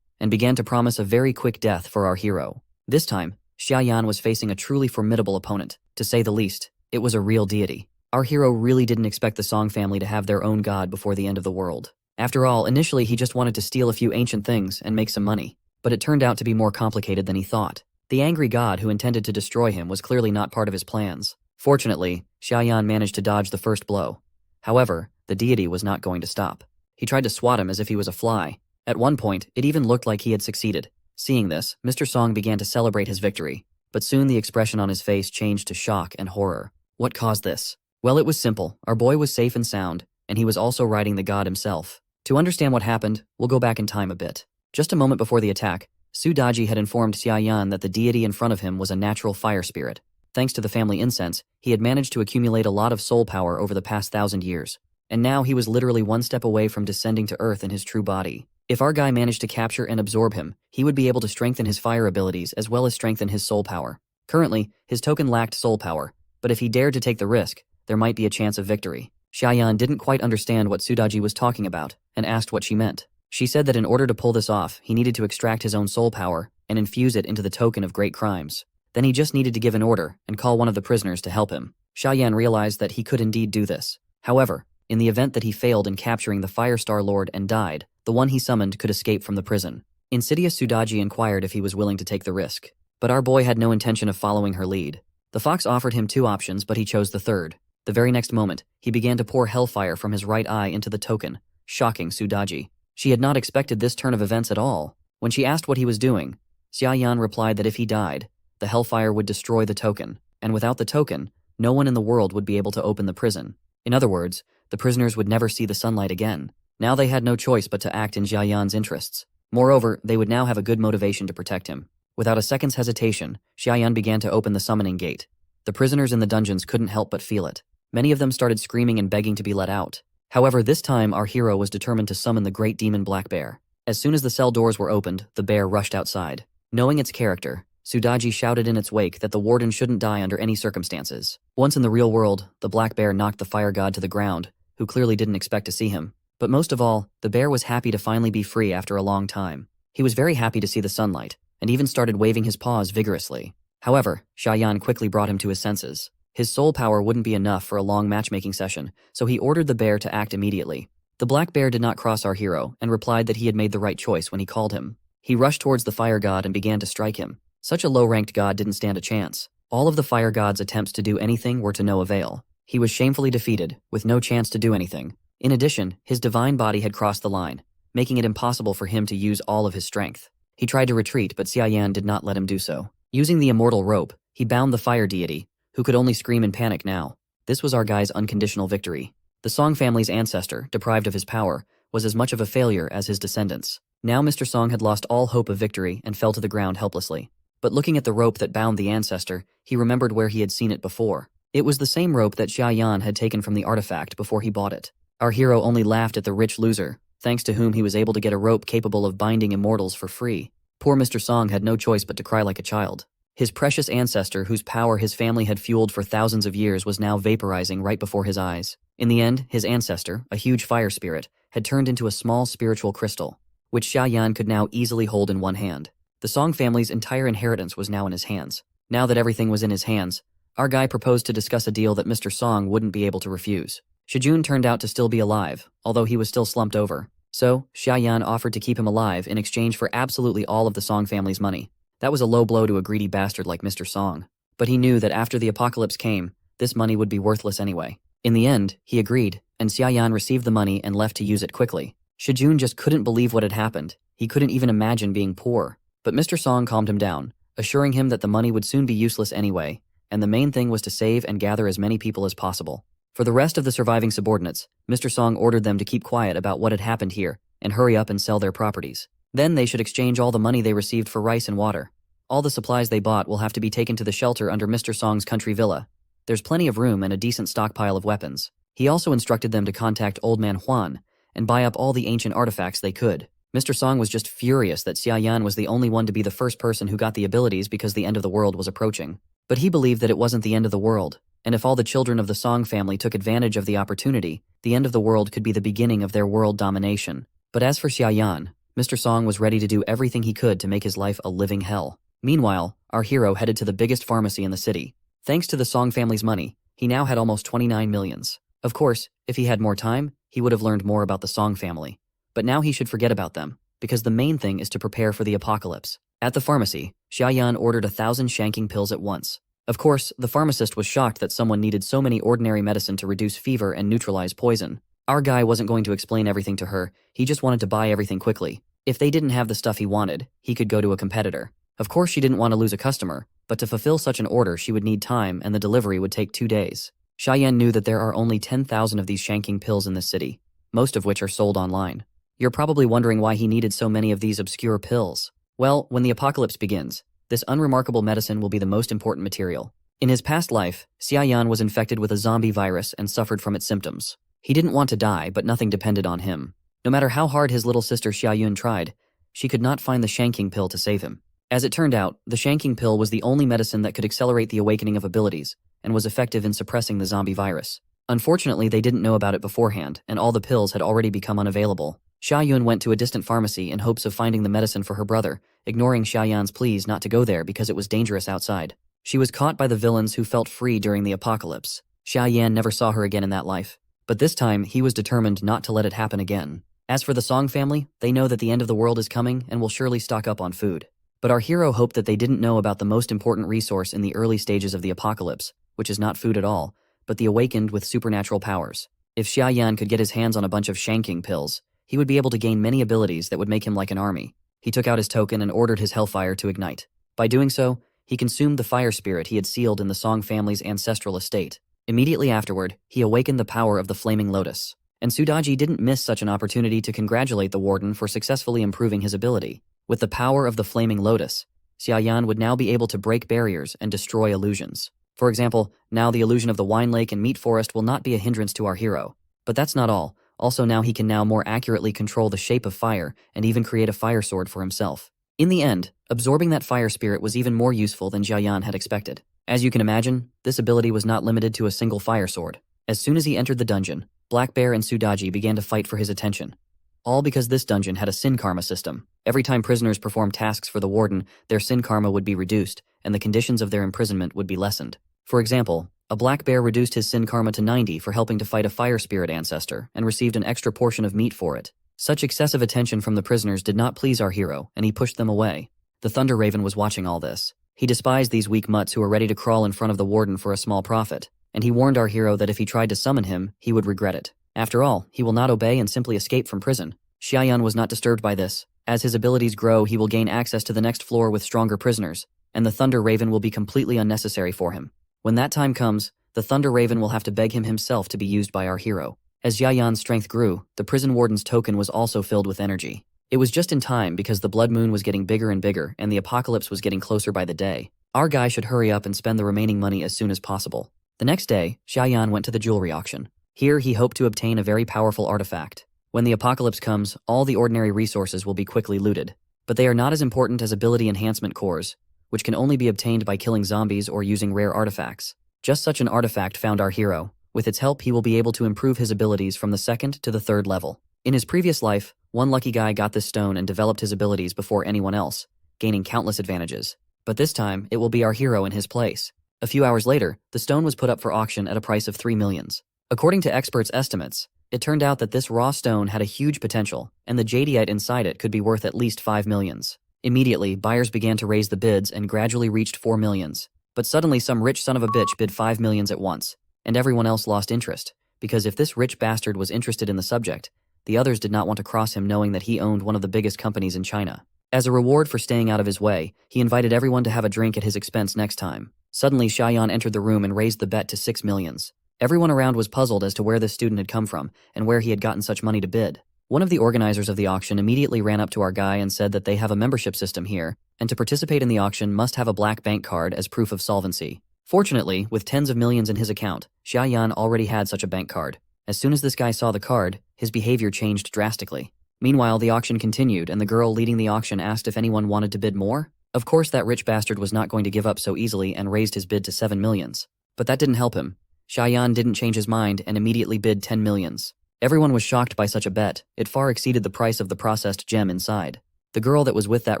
and began to promise a very quick death for our hero. This time, Xiaoyan was facing a truly formidable opponent. To say the least, it was a real deity. Our hero really didn't expect the Song family to have their own god before the end of the world. After all, initially he just wanted to steal a few ancient things and make some money, but it turned out to be more complicated than he thought. The angry god who intended to destroy him was clearly not part of his plans. Fortunately, Xiaoyan managed to dodge the first blow. However, the deity was not going to stop. He tried to swat him as if he was a fly. At one point, it even looked like he had succeeded. Seeing this, Mr. Song began to celebrate his victory, but soon the expression on his face changed to shock and horror. What caused this? Well, it was simple. Our boy was safe and sound, and he was also riding the god himself. To understand what happened, we'll go back in time a bit. Just a moment before the attack, Su Daji had informed Xiaoyan that the deity in front of him was a natural fire spirit. Thanks to the family incense, he had managed to accumulate a lot of soul power over the past 1,000 years. And now he was literally one step away from descending to Earth in his true body. If our guy managed to capture and absorb him, he would be able to strengthen his fire abilities as well as strengthen his soul power. Currently, his token lacked soul power, but if he dared to take the risk, there might be a chance of victory. Xiaoyan didn't quite understand what Sudaji was talking about, and asked what she meant. She said that in order to pull this off, he needed to extract his own soul power and infuse it into the token of great crimes. Then he just needed to give an order and call one of the prisoners to help him. Xiaoyan realized that he could indeed do this. However, in the event that he failed in capturing the Firestar Lord and died, the one he summoned could escape from the prison. Insidious Sudaji inquired if he was willing to take the risk. But our boy had no intention of following her lead. The fox offered him 2 options, but he chose the third. The very next moment, he began to pour hellfire from his right eye into the token, shocking Sudaji. She had not expected this turn of events at all. When she asked what he was doing, Xiaoyan replied that if he died, the hellfire would destroy the token, and without the token, no one in the world would be able to open the prison. In other words, the prisoners would never see the sunlight again. Now they had no choice but to act in Xiaoyan's interests. Moreover, they would now have a good motivation to protect him. Without a second's hesitation, Xiaoyan began to open the summoning gate. The prisoners in the dungeons couldn't help but feel it. Many of them started screaming and begging to be let out. However, this time our hero was determined to summon the great demon Black Bear. As soon as the cell doors were opened, the bear rushed outside. Knowing its character, Sudaji shouted in its wake that the warden shouldn't die under any circumstances. Once in the real world, the Black Bear knocked the fire god to the ground, who clearly didn't expect to see him. But most of all, the bear was happy to finally be free after a long time. He was very happy to see the sunlight, and even started waving his paws vigorously. However, Xiaoyan quickly brought him to his senses. His soul power wouldn't be enough for a long matchmaking session, so he ordered the bear to act immediately. The Black Bear did not cross our hero, and replied that he had made the right choice when he called him. He rushed towards the fire god and began to strike him. Such a low-ranked god didn't stand a chance. All of the fire god's attempts to do anything were to no avail. He was shamefully defeated, with no chance to do anything. In addition, his divine body had crossed the line, making it impossible for him to use all of his strength. He tried to retreat, but Xiaoyan did not let him do so. Using the immortal rope, he bound the fire deity, who could only scream in panic now. This was our guy's unconditional victory. The Song family's ancestor, deprived of his power, was as much of a failure as his descendants. Now Mr. Song had lost all hope of victory and fell to the ground helplessly. But looking at the rope that bound the ancestor, he remembered where he had seen it before. It was the same rope that Xiaoyan had taken from the artifact before he bought it. Our hero only laughed at the rich loser, thanks to whom he was able to get a rope capable of binding immortals for free. Poor Mr. Song had no choice but to cry like a child. His precious ancestor, whose power his family had fueled for thousands of years, was now vaporizing right before his eyes. In the end, his ancestor, a huge fire spirit, had turned into a small spiritual crystal, which Xiaoyan could now easily hold in one hand. The Song family's entire inheritance was now in his hands. Now that everything was in his hands, our guy proposed to discuss a deal that Mr. Song wouldn't be able to refuse. Shijun turned out to still be alive, although he was still slumped over. So, Xiaoyan offered to keep him alive in exchange for absolutely all of the Song family's money. That was a low blow to a greedy bastard like Mr. Song. But he knew that after the apocalypse came, this money would be worthless anyway. In the end, he agreed, and Xiaoyan received the money and left to use it quickly. Shijun just couldn't believe what had happened. He couldn't even imagine being poor. But Mr. Song calmed him down, assuring him that the money would soon be useless anyway, and the main thing was to save and gather as many people as possible. For the rest of the surviving subordinates, Mr. Song ordered them to keep quiet about what had happened here and hurry up and sell their properties. Then they should exchange all the money they received for rice and water. All the supplies they bought will have to be taken to the shelter under Mr. Song's country villa. There's plenty of room and a decent stockpile of weapons. He also instructed them to contact Old Man Huan and buy up all the ancient artifacts they could. Mr. Song was just furious that Xiaoyan was the only one to be the first person who got the abilities because the end of the world was approaching. But he believed that it wasn't the end of the world, and if all the children of the Song family took advantage of the opportunity, the end of the world could be the beginning of their world domination. But as for Xiaoyan, Mr. Song was ready to do everything he could to make his life a living hell. Meanwhile, our hero headed to the biggest pharmacy in the city. Thanks to the Song family's money, he now had almost 29 millions. Of course, if he had more time, he would have learned more about the Song family. But now he should forget about them, because the main thing is to prepare for the apocalypse. At the pharmacy, Xiaoyan ordered 1,000 shanking pills at once. Of course, the pharmacist was shocked that someone needed so many ordinary medicine to reduce fever and neutralize poison. Our guy wasn't going to explain everything to her, he just wanted to buy everything quickly. If they didn't have the stuff he wanted, he could go to a competitor. Of course she didn't want to lose a customer, but to fulfill such an order she would need time and the delivery would take 2 days. Xiaoyan knew that there are only 10,000 of these shanking pills in this city, most of which are sold online. You're probably wondering why he needed so many of these obscure pills. Well, when the apocalypse begins, this unremarkable medicine will be the most important material. In his past life, Xiaoyan was infected with a zombie virus and suffered from its symptoms. He didn't want to die, but nothing depended on him. No matter how hard his little sister Xiaoyun tried, she could not find the shanking pill to save him. As it turned out, the shanking pill was the only medicine that could accelerate the awakening of abilities, and was effective in suppressing the zombie virus. Unfortunately, they didn't know about it beforehand, and all the pills had already become unavailable. Xiaoyun went to a distant pharmacy in hopes of finding the medicine for her brother, ignoring Xiaoyan's pleas not to go there because it was dangerous outside. She was caught by the villains who felt free during the apocalypse. Xia Yan never saw her again in that life. But this time, he was determined not to let it happen again. As for the Song family, they know that the end of the world is coming and will surely stock up on food. But our hero hoped that they didn't know about the most important resource in the early stages of the apocalypse, which is not food at all, but the awakened with supernatural powers. If Xia Yan could get his hands on a bunch of shanking pills, he would be able to gain many abilities that would make him like an army. He took out his token and ordered his hellfire to ignite. By doing so, he consumed the fire spirit he had sealed in the Song family's ancestral estate. Immediately afterward, he awakened the power of the Flaming Lotus. And Sudaji didn't miss such an opportunity to congratulate the warden for successfully improving his ability. With the power of the Flaming Lotus, Xia Yan would now be able to break barriers and destroy illusions. For example, now the illusion of the wine lake and meat forest will not be a hindrance to our hero. But that's not all. Also now he can now more accurately control the shape of fire and even create a fire sword for himself. In the end, absorbing that fire spirit was even more useful than Xia Yan had expected. As you can imagine, this ability was not limited to a single fire sword. As soon as he entered the dungeon, Black Bear and Sudaji began to fight for his attention. All because this dungeon had a sin karma system. Every time prisoners performed tasks for the warden, their sin karma would be reduced, and the conditions of their imprisonment would be lessened. For example, a Black Bear reduced his sin karma to 90 for helping to fight a fire spirit ancestor, and received an extra portion of meat for it. Such excessive attention from the prisoners did not please our hero, and he pushed them away. The Thunder Raven was watching all this. He despised these weak mutts who were ready to crawl in front of the warden for a small profit, and he warned our hero that if he tried to summon him, he would regret it. After all, he will not obey and simply escape from prison. Xia Yan was not disturbed by this. As his abilities grow, he will gain access to the next floor with stronger prisoners, and the Thunder Raven will be completely unnecessary for him. When that time comes, the Thunder Raven will have to beg him himself to be used by our hero. As Xia Yan's strength grew, the prison warden's token was also filled with energy. It was just in time because the blood moon was getting bigger and bigger and the apocalypse was getting closer by the day. Our guy should hurry up and spend the remaining money as soon as possible. The next day, Xia Yan went to the jewelry auction. Here he hoped to obtain a very powerful artifact. When the apocalypse comes, all the ordinary resources will be quickly looted. But they are not as important as ability enhancement cores, which can only be obtained by killing zombies or using rare artifacts. Just such an artifact found our hero. With its help, he will be able to improve his abilities from the 2nd to the 3rd level. In his previous life, one lucky guy got this stone and developed his abilities before anyone else, gaining countless advantages. But this time, it will be our hero in his place. A few hours later, the stone was put up for auction at a price of 3 millions. According to experts' estimates, it turned out that this raw stone had a huge potential, and the jadeite inside it could be worth at least 5 millions. Immediately, buyers began to raise the bids and gradually reached 4 millions. But suddenly some rich son of a bitch bid 5 millions at once, and everyone else lost interest, because if this rich bastard was interested in the subject, the others did not want to cross him knowing that he owned one of the biggest companies in China. As a reward for staying out of his way, he invited everyone to have a drink at his expense next time. Suddenly, Xia Yan entered the room and raised the bet to 6 millions. Everyone around was puzzled as to where this student had come from and where he had gotten such money to bid. One of the organizers of the auction immediately ran up to our guy and said that they have a membership system here, and to participate in the auction must have a black bank card as proof of solvency. Fortunately, with tens of millions in his account, Xia Yan already had such a bank card. As soon as this guy saw the card, his behavior changed drastically. Meanwhile, the auction continued, and the girl leading the auction asked if anyone wanted to bid more. Of course, that rich bastard was not going to give up so easily and raised his bid to 7 millions. But that didn't help him. Xia Yan didn't change his mind and immediately bid 10 millions. Everyone was shocked by such a bet. It far exceeded the price of the processed gem inside. The girl that was with that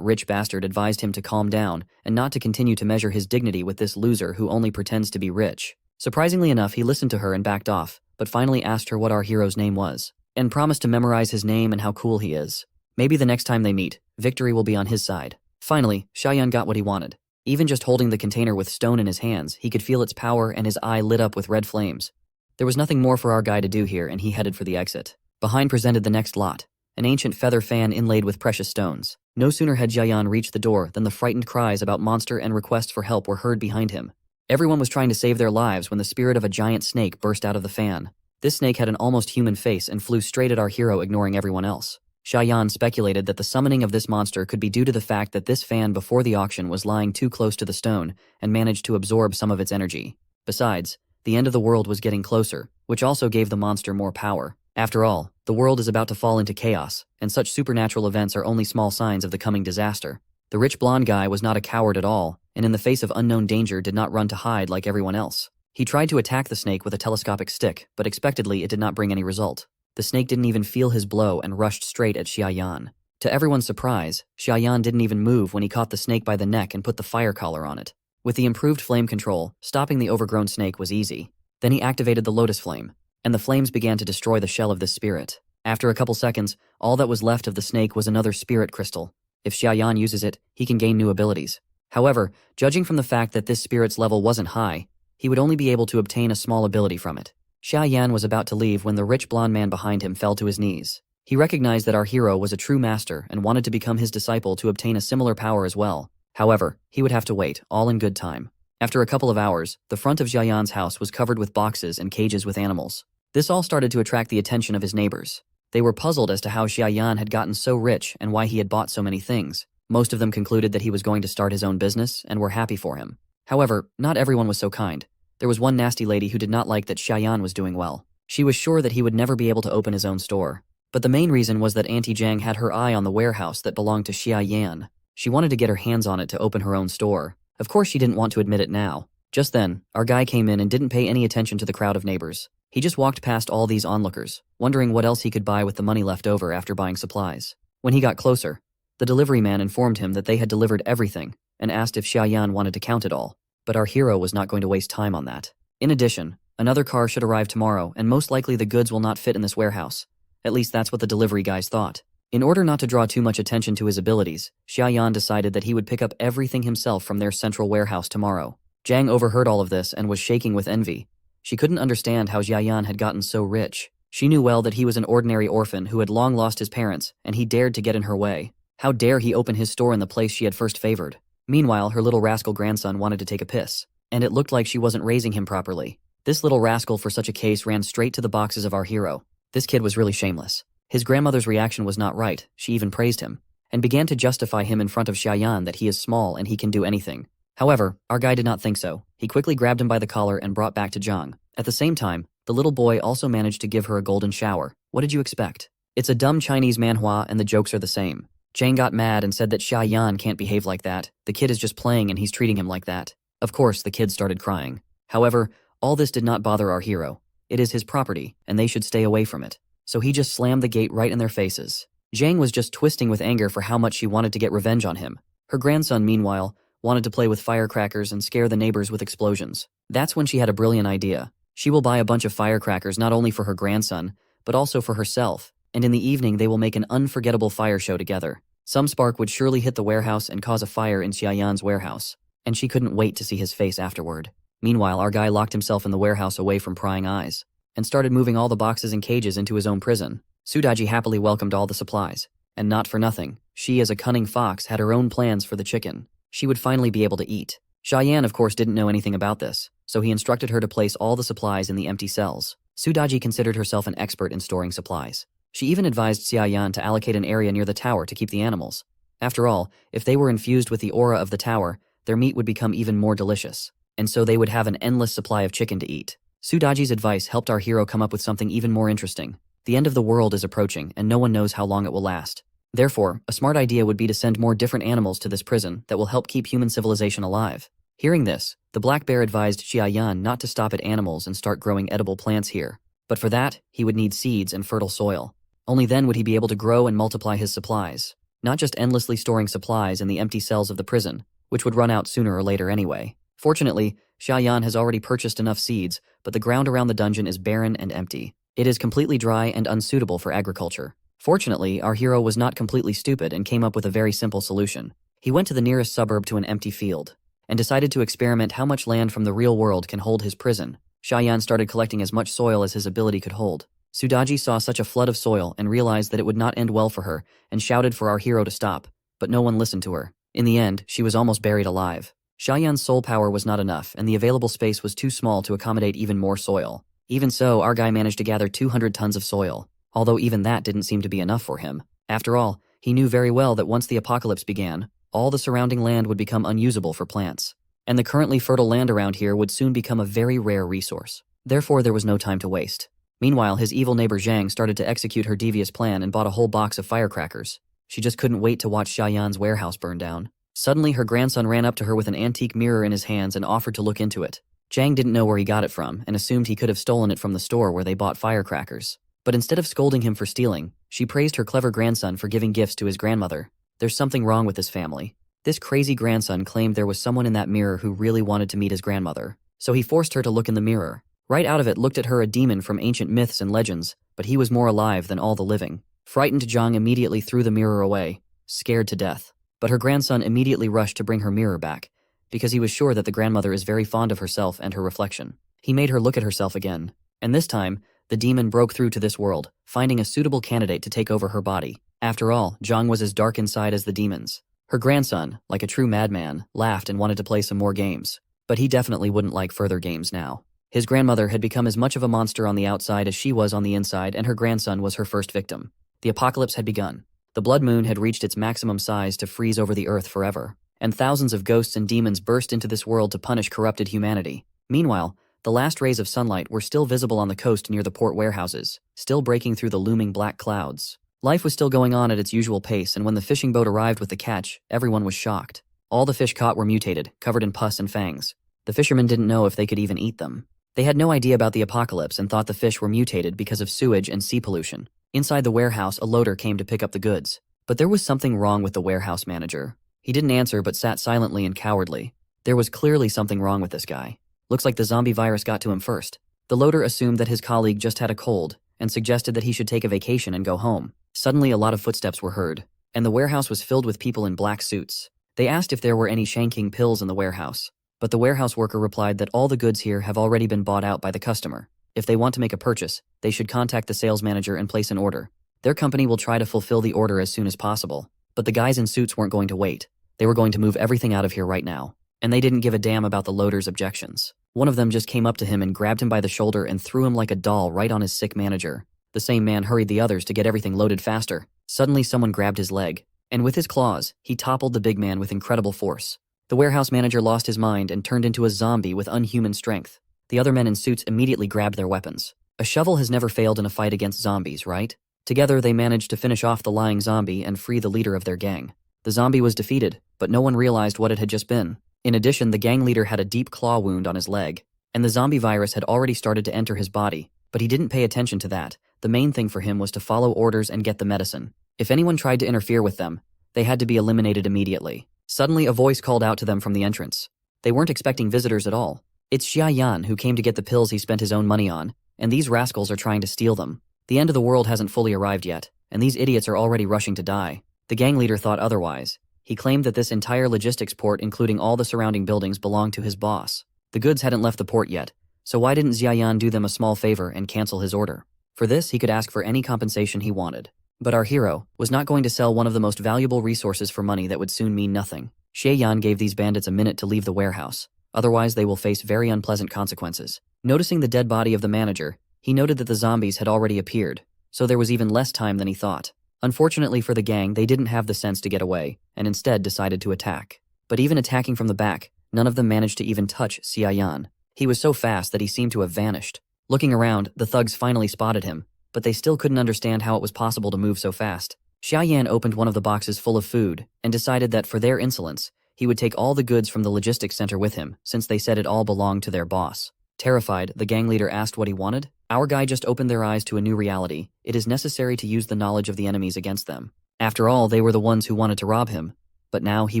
rich bastard advised him to calm down and not to continue to measure his dignity with this loser who only pretends to be rich. Surprisingly enough, he listened to her and backed off, but finally asked her what our hero's name was, and promised to memorize his name and how cool he is. Maybe the next time they meet, victory will be on his side. Finally, Xia Yan got what he wanted. Even just holding the container with stone in his hands, he could feel its power and his eye lit up with red flames. There was nothing more for our guy to do here, and he headed for the exit. Behind presented the next lot, an ancient feather fan inlaid with precious stones. No sooner had Xia Yan reached the door than the frightened cries about monster and requests for help were heard behind him. Everyone was trying to save their lives when the spirit of a giant snake burst out of the fan. This snake had an almost human face and flew straight at our hero, ignoring everyone else. Xia Yan speculated that the summoning of this monster could be due to the fact that this fan before the auction was lying too close to the stone and managed to absorb some of its energy. Besides, the end of the world was getting closer, which also gave the monster more power. After all, the world is about to fall into chaos, and such supernatural events are only small signs of the coming disaster. The rich blonde guy was not a coward at all, and in the face of unknown danger did not run to hide like everyone else. He tried to attack the snake with a telescopic stick, but expectedly it did not bring any result. The snake didn't even feel his blow and rushed straight at Xia Yan. To everyone's surprise, Xia Yan didn't even move when he caught the snake by the neck and put the fire collar on it. With the improved flame control, stopping the overgrown snake was easy. Then he activated the lotus flame, and the flames began to destroy the shell of this spirit. After a couple seconds, all that was left of the snake was another spirit crystal. If Xiaoyan uses it, he can gain new abilities. However, judging from the fact that this spirit's level wasn't high, he would only be able to obtain a small ability from it. Xiaoyan was about to leave when the rich blonde man behind him fell to his knees. He recognized that our hero was a true master and wanted to become his disciple to obtain a similar power as well. However, he would have to wait, all in good time. After a couple of hours, the front of Xiaoyan's house was covered with boxes and cages with animals. This all started to attract the attention of his neighbors. They were puzzled as to how Xiaoyan had gotten so rich and why he had bought so many things. Most of them concluded that he was going to start his own business and were happy for him. However, not everyone was so kind. There was one nasty lady who did not like that Xiaoyan was doing well. She was sure that he would never be able to open his own store. But the main reason was that Auntie Zhang had her eye on the warehouse that belonged to Xiaoyan. She wanted to get her hands on it to open her own store. Of course she didn't want to admit it now. Just then, our guy came in and didn't pay any attention to the crowd of neighbors. He just walked past all these onlookers, wondering what else he could buy with the money left over after buying supplies. When he got closer, the delivery man informed him that they had delivered everything and asked if Xiaoyan wanted to count it all. But our hero was not going to waste time on that. In addition, another car should arrive tomorrow and most likely the goods will not fit in this warehouse. At least that's what the delivery guys thought. In order not to draw too much attention to his abilities, Xiaoyan decided that he would pick up everything himself from their central warehouse tomorrow. Zhang overheard all of this and was shaking with envy. She couldn't understand how Xiaoyan had gotten so rich. She knew well that he was an ordinary orphan who had long lost his parents, and he dared to get in her way. How dare he open his store in the place she had first favored? Meanwhile, her little rascal grandson wanted to take a piss, and it looked like she wasn't raising him properly. This little rascal for such a case ran straight to the boxes of our hero. This kid was really shameless. His grandmother's reaction was not right, she even praised him, and began to justify him in front of Xiaoyan that he is small and he can do anything. However, our guy did not think so. He quickly grabbed him by the collar and brought back to Zhang. At the same time, the little boy also managed to give her a golden shower. What did you expect? It's a dumb Chinese manhwa and the jokes are the same. Zhang got mad and said that Xiaoyan can't behave like that. The kid is just playing and he's treating him like that. Of course, the kid started crying. However, all this did not bother our hero. It is his property, and they should stay away from it. So he just slammed the gate right in their faces. Zhang was just twisting with anger for how much she wanted to get revenge on him. Her grandson, meanwhile, wanted to play with firecrackers and scare the neighbors with explosions. That's when she had a brilliant idea. She will buy a bunch of firecrackers not only for her grandson, but also for herself, and in the evening they will make an unforgettable fire show together. Some spark would surely hit the warehouse and cause a fire in Xiaoyan's warehouse, and she couldn't wait to see his face afterward. Meanwhile, our guy locked himself in the warehouse away from prying eyes, and started moving all the boxes and cages into his own prison. Sudaji happily welcomed all the supplies, and not for nothing, she as a cunning fox had her own plans for the chicken. She would finally be able to eat. Xiaoyan of course didn't know anything about this, so he instructed her to place all the supplies in the empty cells. Sudaji considered herself an expert in storing supplies. She even advised Xiaoyan to allocate an area near the tower to keep the animals. After all, if they were infused with the aura of the tower, their meat would become even more delicious, and so they would have an endless supply of chicken to eat. Sudaji's advice helped our hero come up with something even more interesting. The end of the world is approaching, and no one knows how long it will last. Therefore, a smart idea would be to send more different animals to this prison that will help keep human civilization alive. Hearing this, the black bear advised Xiaoyan not to stop at animals and start growing edible plants here. But for that, he would need seeds and fertile soil. Only then would he be able to grow and multiply his supplies, not just endlessly storing supplies in the empty cells of the prison, which would run out sooner or later anyway. Fortunately, Xiaoyan has already purchased enough seeds, but the ground around the dungeon is barren and empty. It is completely dry and unsuitable for agriculture. Fortunately, our hero was not completely stupid and came up with a very simple solution. He went to the nearest suburb to an empty field, and decided to experiment how much land from the real world can hold his prison. Xiaoyan started collecting as much soil as his ability could hold. Sudaji saw such a flood of soil and realized that it would not end well for her, and shouted for our hero to stop, but no one listened to her. In the end, she was almost buried alive. Xiaoyan's soul power was not enough, and the available space was too small to accommodate even more soil. Even so, our guy managed to gather 200 tons of soil, although even that didn't seem to be enough for him. After all, he knew very well that once the apocalypse began, all the surrounding land would become unusable for plants, and the currently fertile land around here would soon become a very rare resource. Therefore, there was no time to waste. Meanwhile, his evil neighbor Zhang started to execute her devious plan and bought a whole box of firecrackers. She just couldn't wait to watch Xiaoyan's warehouse burn down. Suddenly, her grandson ran up to her with an antique mirror in his hands and offered to look into it. Zhang didn't know where he got it from and assumed he could have stolen it from the store where they bought firecrackers. But instead of scolding him for stealing, she praised her clever grandson for giving gifts to his grandmother. There's something wrong with this family. This crazy grandson claimed there was someone in that mirror who really wanted to meet his grandmother. So he forced her to look in the mirror. Right out of it looked at her a demon from ancient myths and legends, but he was more alive than all the living. Frightened, Zhang immediately threw the mirror away, scared to death. But her grandson immediately rushed to bring her mirror back, because he was sure that the grandmother is very fond of herself and her reflection. He made her look at herself again, and this time, the demon broke through to this world, finding a suitable candidate to take over her body. After all, Zhang was as dark inside as the demons. Her grandson, like a true madman, laughed and wanted to play some more games. But he definitely wouldn't like further games now. His grandmother had become as much of a monster on the outside as she was on the inside, and her grandson was her first victim. The apocalypse had begun. The blood moon had reached its maximum size to freeze over the earth forever, and thousands of ghosts and demons burst into this world to punish corrupted humanity. Meanwhile, the last rays of sunlight were still visible on the coast near the port warehouses, still breaking through the looming black clouds. Life was still going on at its usual pace, and when the fishing boat arrived with the catch, everyone was shocked. All the fish caught were mutated, covered in pus and fangs. The fishermen didn't know if they could even eat them. They had no idea about the apocalypse and thought the fish were mutated because of sewage and sea pollution. Inside the warehouse, a loader came to pick up the goods. But there was something wrong with the warehouse manager. He didn't answer but sat silently and cowardly. There was clearly something wrong with this guy. Looks like the zombie virus got to him first. The loader assumed that his colleague just had a cold and suggested that he should take a vacation and go home. Suddenly, a lot of footsteps were heard, and the warehouse was filled with people in black suits. They asked if there were any shanking pills in the warehouse. But the warehouse worker replied that all the goods here have already been bought out by the customer. If they want to make a purchase, they should contact the sales manager and place an order. Their company will try to fulfill the order as soon as possible. But the guys in suits weren't going to wait. They were going to move everything out of here right now. And they didn't give a damn about the loader's objections. One of them just came up to him and grabbed him by the shoulder and threw him like a doll right on his sick manager. The same man hurried the others to get everything loaded faster. Suddenly someone grabbed his leg, and with his claws, he toppled the big man with incredible force. The warehouse manager lost his mind and turned into a zombie with unhuman strength. The other men in suits immediately grabbed their weapons. A shovel has never failed in a fight against zombies, right? Together they managed to finish off the lying zombie and free the leader of their gang. The zombie was defeated, but no one realized what it had just been. In addition, the gang leader had a deep claw wound on his leg, and the zombie virus had already started to enter his body, but he didn't pay attention to that. The main thing for him was to follow orders and get the medicine. If anyone tried to interfere with them, they had to be eliminated immediately. Suddenly, a voice called out to them from the entrance. They weren't expecting visitors at all. It's Xia Yan, who came to get the pills he spent his own money on, and these rascals are trying to steal them. The end of the world hasn't fully arrived yet, and these idiots are already rushing to die. The gang leader thought otherwise. He claimed that this entire logistics port, including all the surrounding buildings, belonged to his boss. The goods hadn't left the port yet, so why didn't Xia Yan do them a small favor and cancel his order? For this, he could ask for any compensation he wanted. But our hero was not going to sell one of the most valuable resources for money that would soon mean nothing. Xie Yan gave these bandits a minute to leave the warehouse. Otherwise, they will face very unpleasant consequences. Noticing the dead body of the manager, he noted that the zombies had already appeared, so there was even less time than he thought. Unfortunately for the gang, they didn't have the sense to get away, and instead decided to attack. But even attacking from the back, none of them managed to even touch Xia Yan. He was so fast that he seemed to have vanished. Looking around, the thugs finally spotted him, but they still couldn't understand how it was possible to move so fast. Xia Yan opened one of the boxes full of food and decided that for their insolence, he would take all the goods from the logistics center with him, since they said it all belonged to their boss. Terrified, the gang leader asked what he wanted. Our guy just opened their eyes to a new reality. It is necessary to use the knowledge of the enemies against them. After all, they were the ones who wanted to rob him, but now he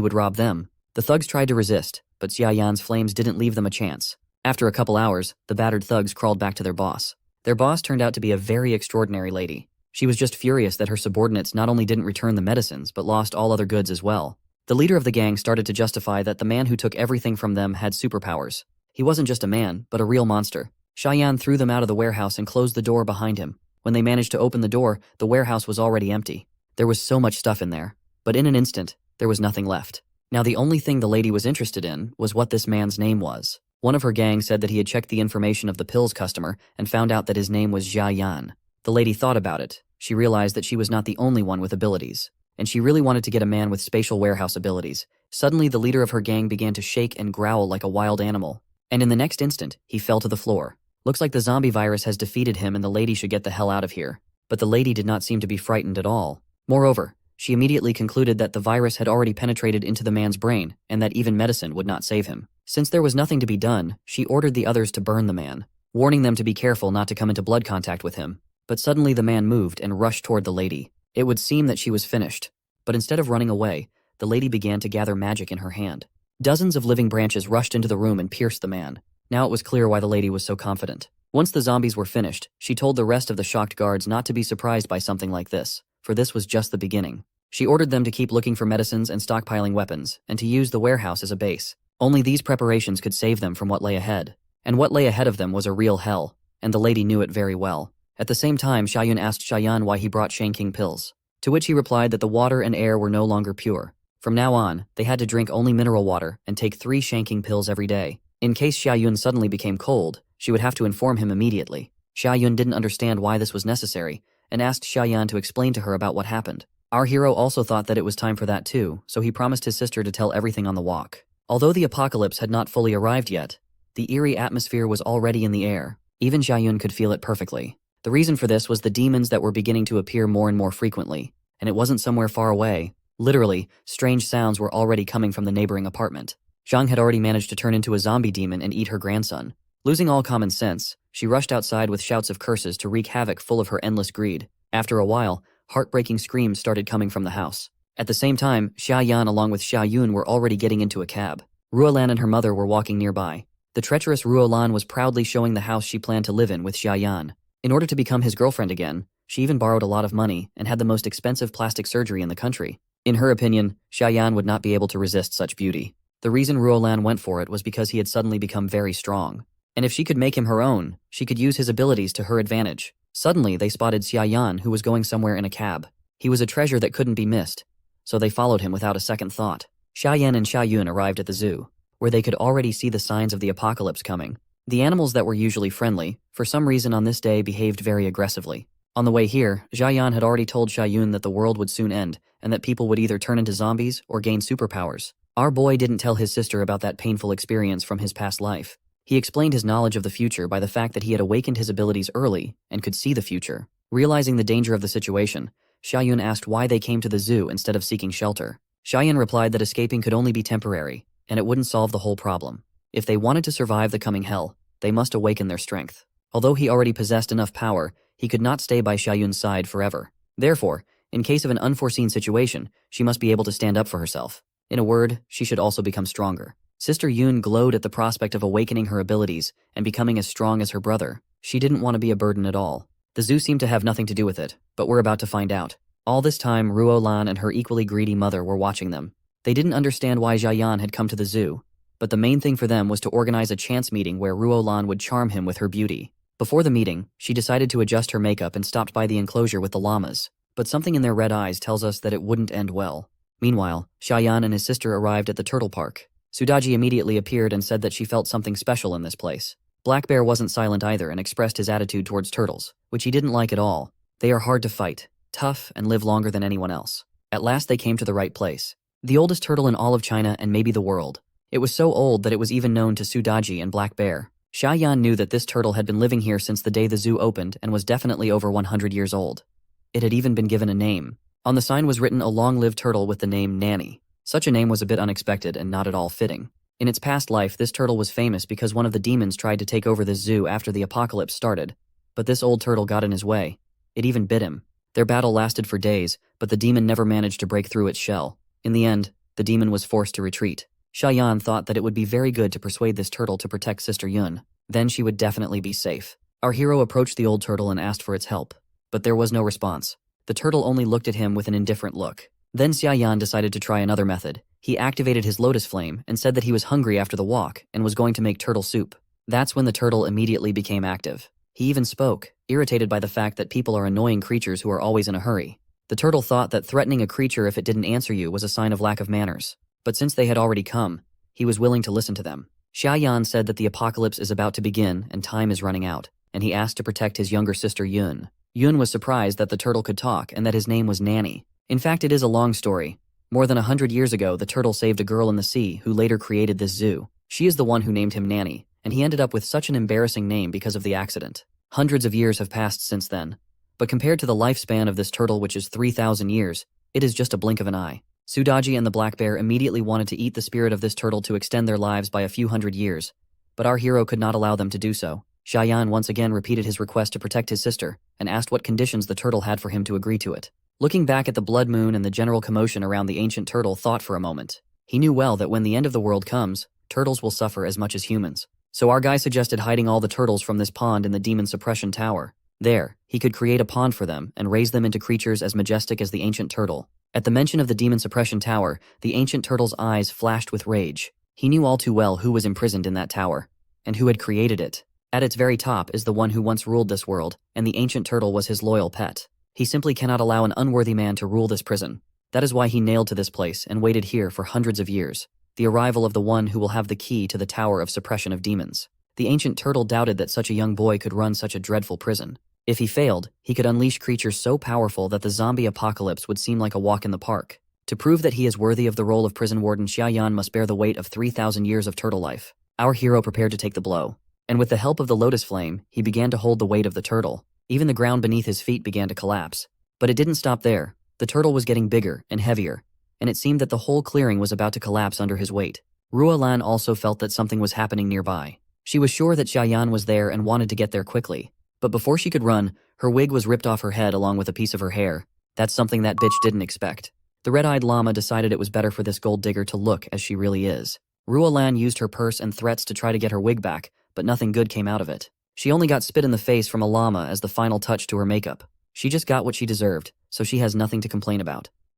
would rob them. The thugs tried to resist, but Xia Yan's flames didn't leave them a chance. After a couple hours, the battered thugs crawled back to their boss. Their boss turned out to be a very extraordinary lady. She was just furious that her subordinates not only didn't return the medicines, but lost all other goods as well. The leader of the gang started to justify that the man who took everything from them had superpowers. He wasn't just a man, but a real monster. Xia Yan threw them out of the warehouse and closed the door behind him. When they managed to open the door, the warehouse was already empty. There was so much stuff in there, but in an instant, there was nothing left. Now the only thing the lady was interested in was what this man's name was. One of her gang said that he had checked the information of the pills customer and found out that his name was Xia Yan. The lady thought about it. She realized that she was not the only one with abilities, and she really wanted to get a man with spatial warehouse abilities. Suddenly, the leader of her gang began to shake and growl like a wild animal, and in the next instant, he fell to the floor. Looks like the zombie virus has defeated him and the lady should get the hell out of here. But the lady did not seem to be frightened at all. Moreover, she immediately concluded that the virus had already penetrated into the man's brain and that even medicine would not save him. Since there was nothing to be done, she ordered the others to burn the man, warning them to be careful not to come into blood contact with him. But suddenly the man moved and rushed toward the lady. It would seem that she was finished. But instead of running away, the lady began to gather magic in her hand. Dozens of living branches rushed into the room and pierced the man. Now it was clear why the lady was so confident. Once the zombies were finished, she told the rest of the shocked guards not to be surprised by something like this, for this was just the beginning. She ordered them to keep looking for medicines and stockpiling weapons, and to use the warehouse as a base. Only these preparations could save them from what lay ahead. And what lay ahead of them was a real hell, and the lady knew it very well. At the same time, Xiaoyun asked Xiaoyan why he brought Shanking pills, to which he replied that the water and air were no longer pure. From now on, they had to drink only mineral water and take 3 Shanking pills every day. In case Xiaoyun suddenly became cold, she would have to inform him immediately. Xiaoyun didn't understand why this was necessary, and asked Xiaoyan to explain to her about what happened. Our hero also thought that it was time for that too, so he promised his sister to tell everything on the walk. Although the apocalypse had not fully arrived yet, the eerie atmosphere was already in the air. Even Xiaoyun could feel it perfectly. The reason for this was the demons that were beginning to appear more and more frequently, and it wasn't somewhere far away. Literally, strange sounds were already coming from the neighboring apartment. Zhang had already managed to turn into a zombie demon and eat her grandson. Losing all common sense, she rushed outside with shouts of curses to wreak havoc full of her endless greed. After a while, heartbreaking screams started coming from the house. At the same time, Xiaoyan along with Xiaoyun were already getting into a cab. Ruolan and her mother were walking nearby. The treacherous Ruolan was proudly showing the house she planned to live in with Xiaoyan. In order to become his girlfriend again, she even borrowed a lot of money and had the most expensive plastic surgery in the country. In her opinion, Xiaoyan would not be able to resist such beauty. The reason Ruolan went for it was because he had suddenly become very strong. And if she could make him her own, she could use his abilities to her advantage. Suddenly, they spotted Xiaoyan, who was going somewhere in a cab. He was a treasure that couldn't be missed, so they followed him without a second thought. Xiaoyan and Xiaoyun arrived at the zoo, where they could already see the signs of the apocalypse coming. The animals that were usually friendly, for some reason on this day behaved very aggressively. On the way here, Xiaoyan had already told Xiaoyun that the world would soon end, and that people would either turn into zombies or gain superpowers. Our boy didn't tell his sister about that painful experience from his past life. He explained his knowledge of the future by the fact that he had awakened his abilities early and could see the future. Realizing the danger of the situation, Xiaoyun asked why they came to the zoo instead of seeking shelter. Xiaoyan replied that escaping could only be temporary, and it wouldn't solve the whole problem. If they wanted to survive the coming hell, they must awaken their strength. Although he already possessed enough power, he could not stay by Xiaoyun's side forever. Therefore, in case of an unforeseen situation, she must be able to stand up for herself. In a word, she should also become stronger. Sister Yun glowed at the prospect of awakening her abilities and becoming as strong as her brother. She didn't want to be a burden at all. The zoo seemed to have nothing to do with it, but we're about to find out. All this time, Ruo Lan and her equally greedy mother were watching them. They didn't understand why Xiaoyan had come to the zoo, but the main thing for them was to organize a chance meeting where Ruo Lan would charm him with her beauty. Before the meeting, she decided to adjust her makeup and stopped by the enclosure with the llamas, but something in their red eyes tells us that it wouldn't end well. Meanwhile, Xiaoyan and his sister arrived at the turtle park. Sudaji immediately appeared and said that she felt something special in this place. Black Bear wasn't silent either and expressed his attitude towards turtles, which he didn't like at all. They are hard to fight, tough, and live longer than anyone else. At last they came to the right place. The oldest turtle in all of China and maybe the world. It was so old that it was even known to Sudaji and Black Bear. Xiaoyan knew that this turtle had been living here since the day the zoo opened and was definitely over 100 years old. It had even been given a name. On the sign was written a long-lived turtle with the name Nanny. Such a name was a bit unexpected and not at all fitting. In its past life, this turtle was famous because one of the demons tried to take over this zoo after the apocalypse started. But this old turtle got in his way. It even bit him. Their battle lasted for days, but the demon never managed to break through its shell. In the end, the demon was forced to retreat. Xiaoyan thought that it would be very good to persuade this turtle to protect Sister Yun. Then she would definitely be safe. Our hero approached the old turtle and asked for its help. But there was no response. The turtle only looked at him with an indifferent look. Then Xiaoyan decided to try another method. He activated his lotus flame and said that he was hungry after the walk and was going to make turtle soup. That's when the turtle immediately became active. He even spoke, irritated by the fact that people are annoying creatures who are always in a hurry. The turtle thought that threatening a creature if it didn't answer you was a sign of lack of manners. But since they had already come, he was willing to listen to them. Xiaoyan said that the apocalypse is about to begin and time is running out, and he asked to protect his younger sister Yun. Yun was surprised that the turtle could talk and that his name was Nanny. In fact, it is a long story. More than 100 years ago, the turtle saved a girl in the sea who later created this zoo. She is the one who named him Nanny, and he ended up with such an embarrassing name because of the accident. Hundreds of years have passed since then. But compared to the lifespan of this turtle, which is 3,000 years, it is just a blink of an eye. Sudaji and the black bear immediately wanted to eat the spirit of this turtle to extend their lives by a few hundred years, but our hero could not allow them to do so. Xiaoyan once again repeated his request to protect his sister and asked what conditions the turtle had for him to agree to it. Looking back at the blood moon and the general commotion around, the ancient turtle thought for a moment. He knew well that when the end of the world comes, turtles will suffer as much as humans. So our guy suggested hiding all the turtles from this pond in the demon suppression tower. There, he could create a pond for them and raise them into creatures as majestic as the ancient turtle. At the mention of the demon suppression tower, the ancient turtle's eyes flashed with rage. He knew all too well who was imprisoned in that tower, and who had created it. At its very top is the one who once ruled this world, and the ancient turtle was his loyal pet. He simply cannot allow an unworthy man to rule this prison. That is why he nailed to this place and waited here for hundreds of years. The arrival of the one who will have the key to the tower of suppression of demons. The ancient turtle doubted that such a young boy could run such a dreadful prison. If he failed, he could unleash creatures so powerful that the zombie apocalypse would seem like a walk in the park. To prove that he is worthy of the role of prison warden, Xiaoyan must bear the weight of 3,000 years of turtle life. Our hero prepared to take the blow. And with the help of the lotus flame, he began to hold the weight of the turtle. Even the ground beneath his feet began to collapse. But it didn't stop there. The turtle was getting bigger and heavier, and it seemed that the whole clearing was about to collapse under his weight. Ruolan also felt that something was happening nearby. She was sure that Xiaoyan was there and wanted to get there quickly. But before she could run, her wig was ripped off her head along with a piece of her hair. That's something that bitch didn't expect. The red-eyed llama decided it was better for this gold digger to look as she really is. Ruolan used her purse and threats to try to get her wig back, but nothing good came out of it. She only got spit in the face from a llama as the final touch to her makeup. She just got what she deserved, so she has nothing to complain about.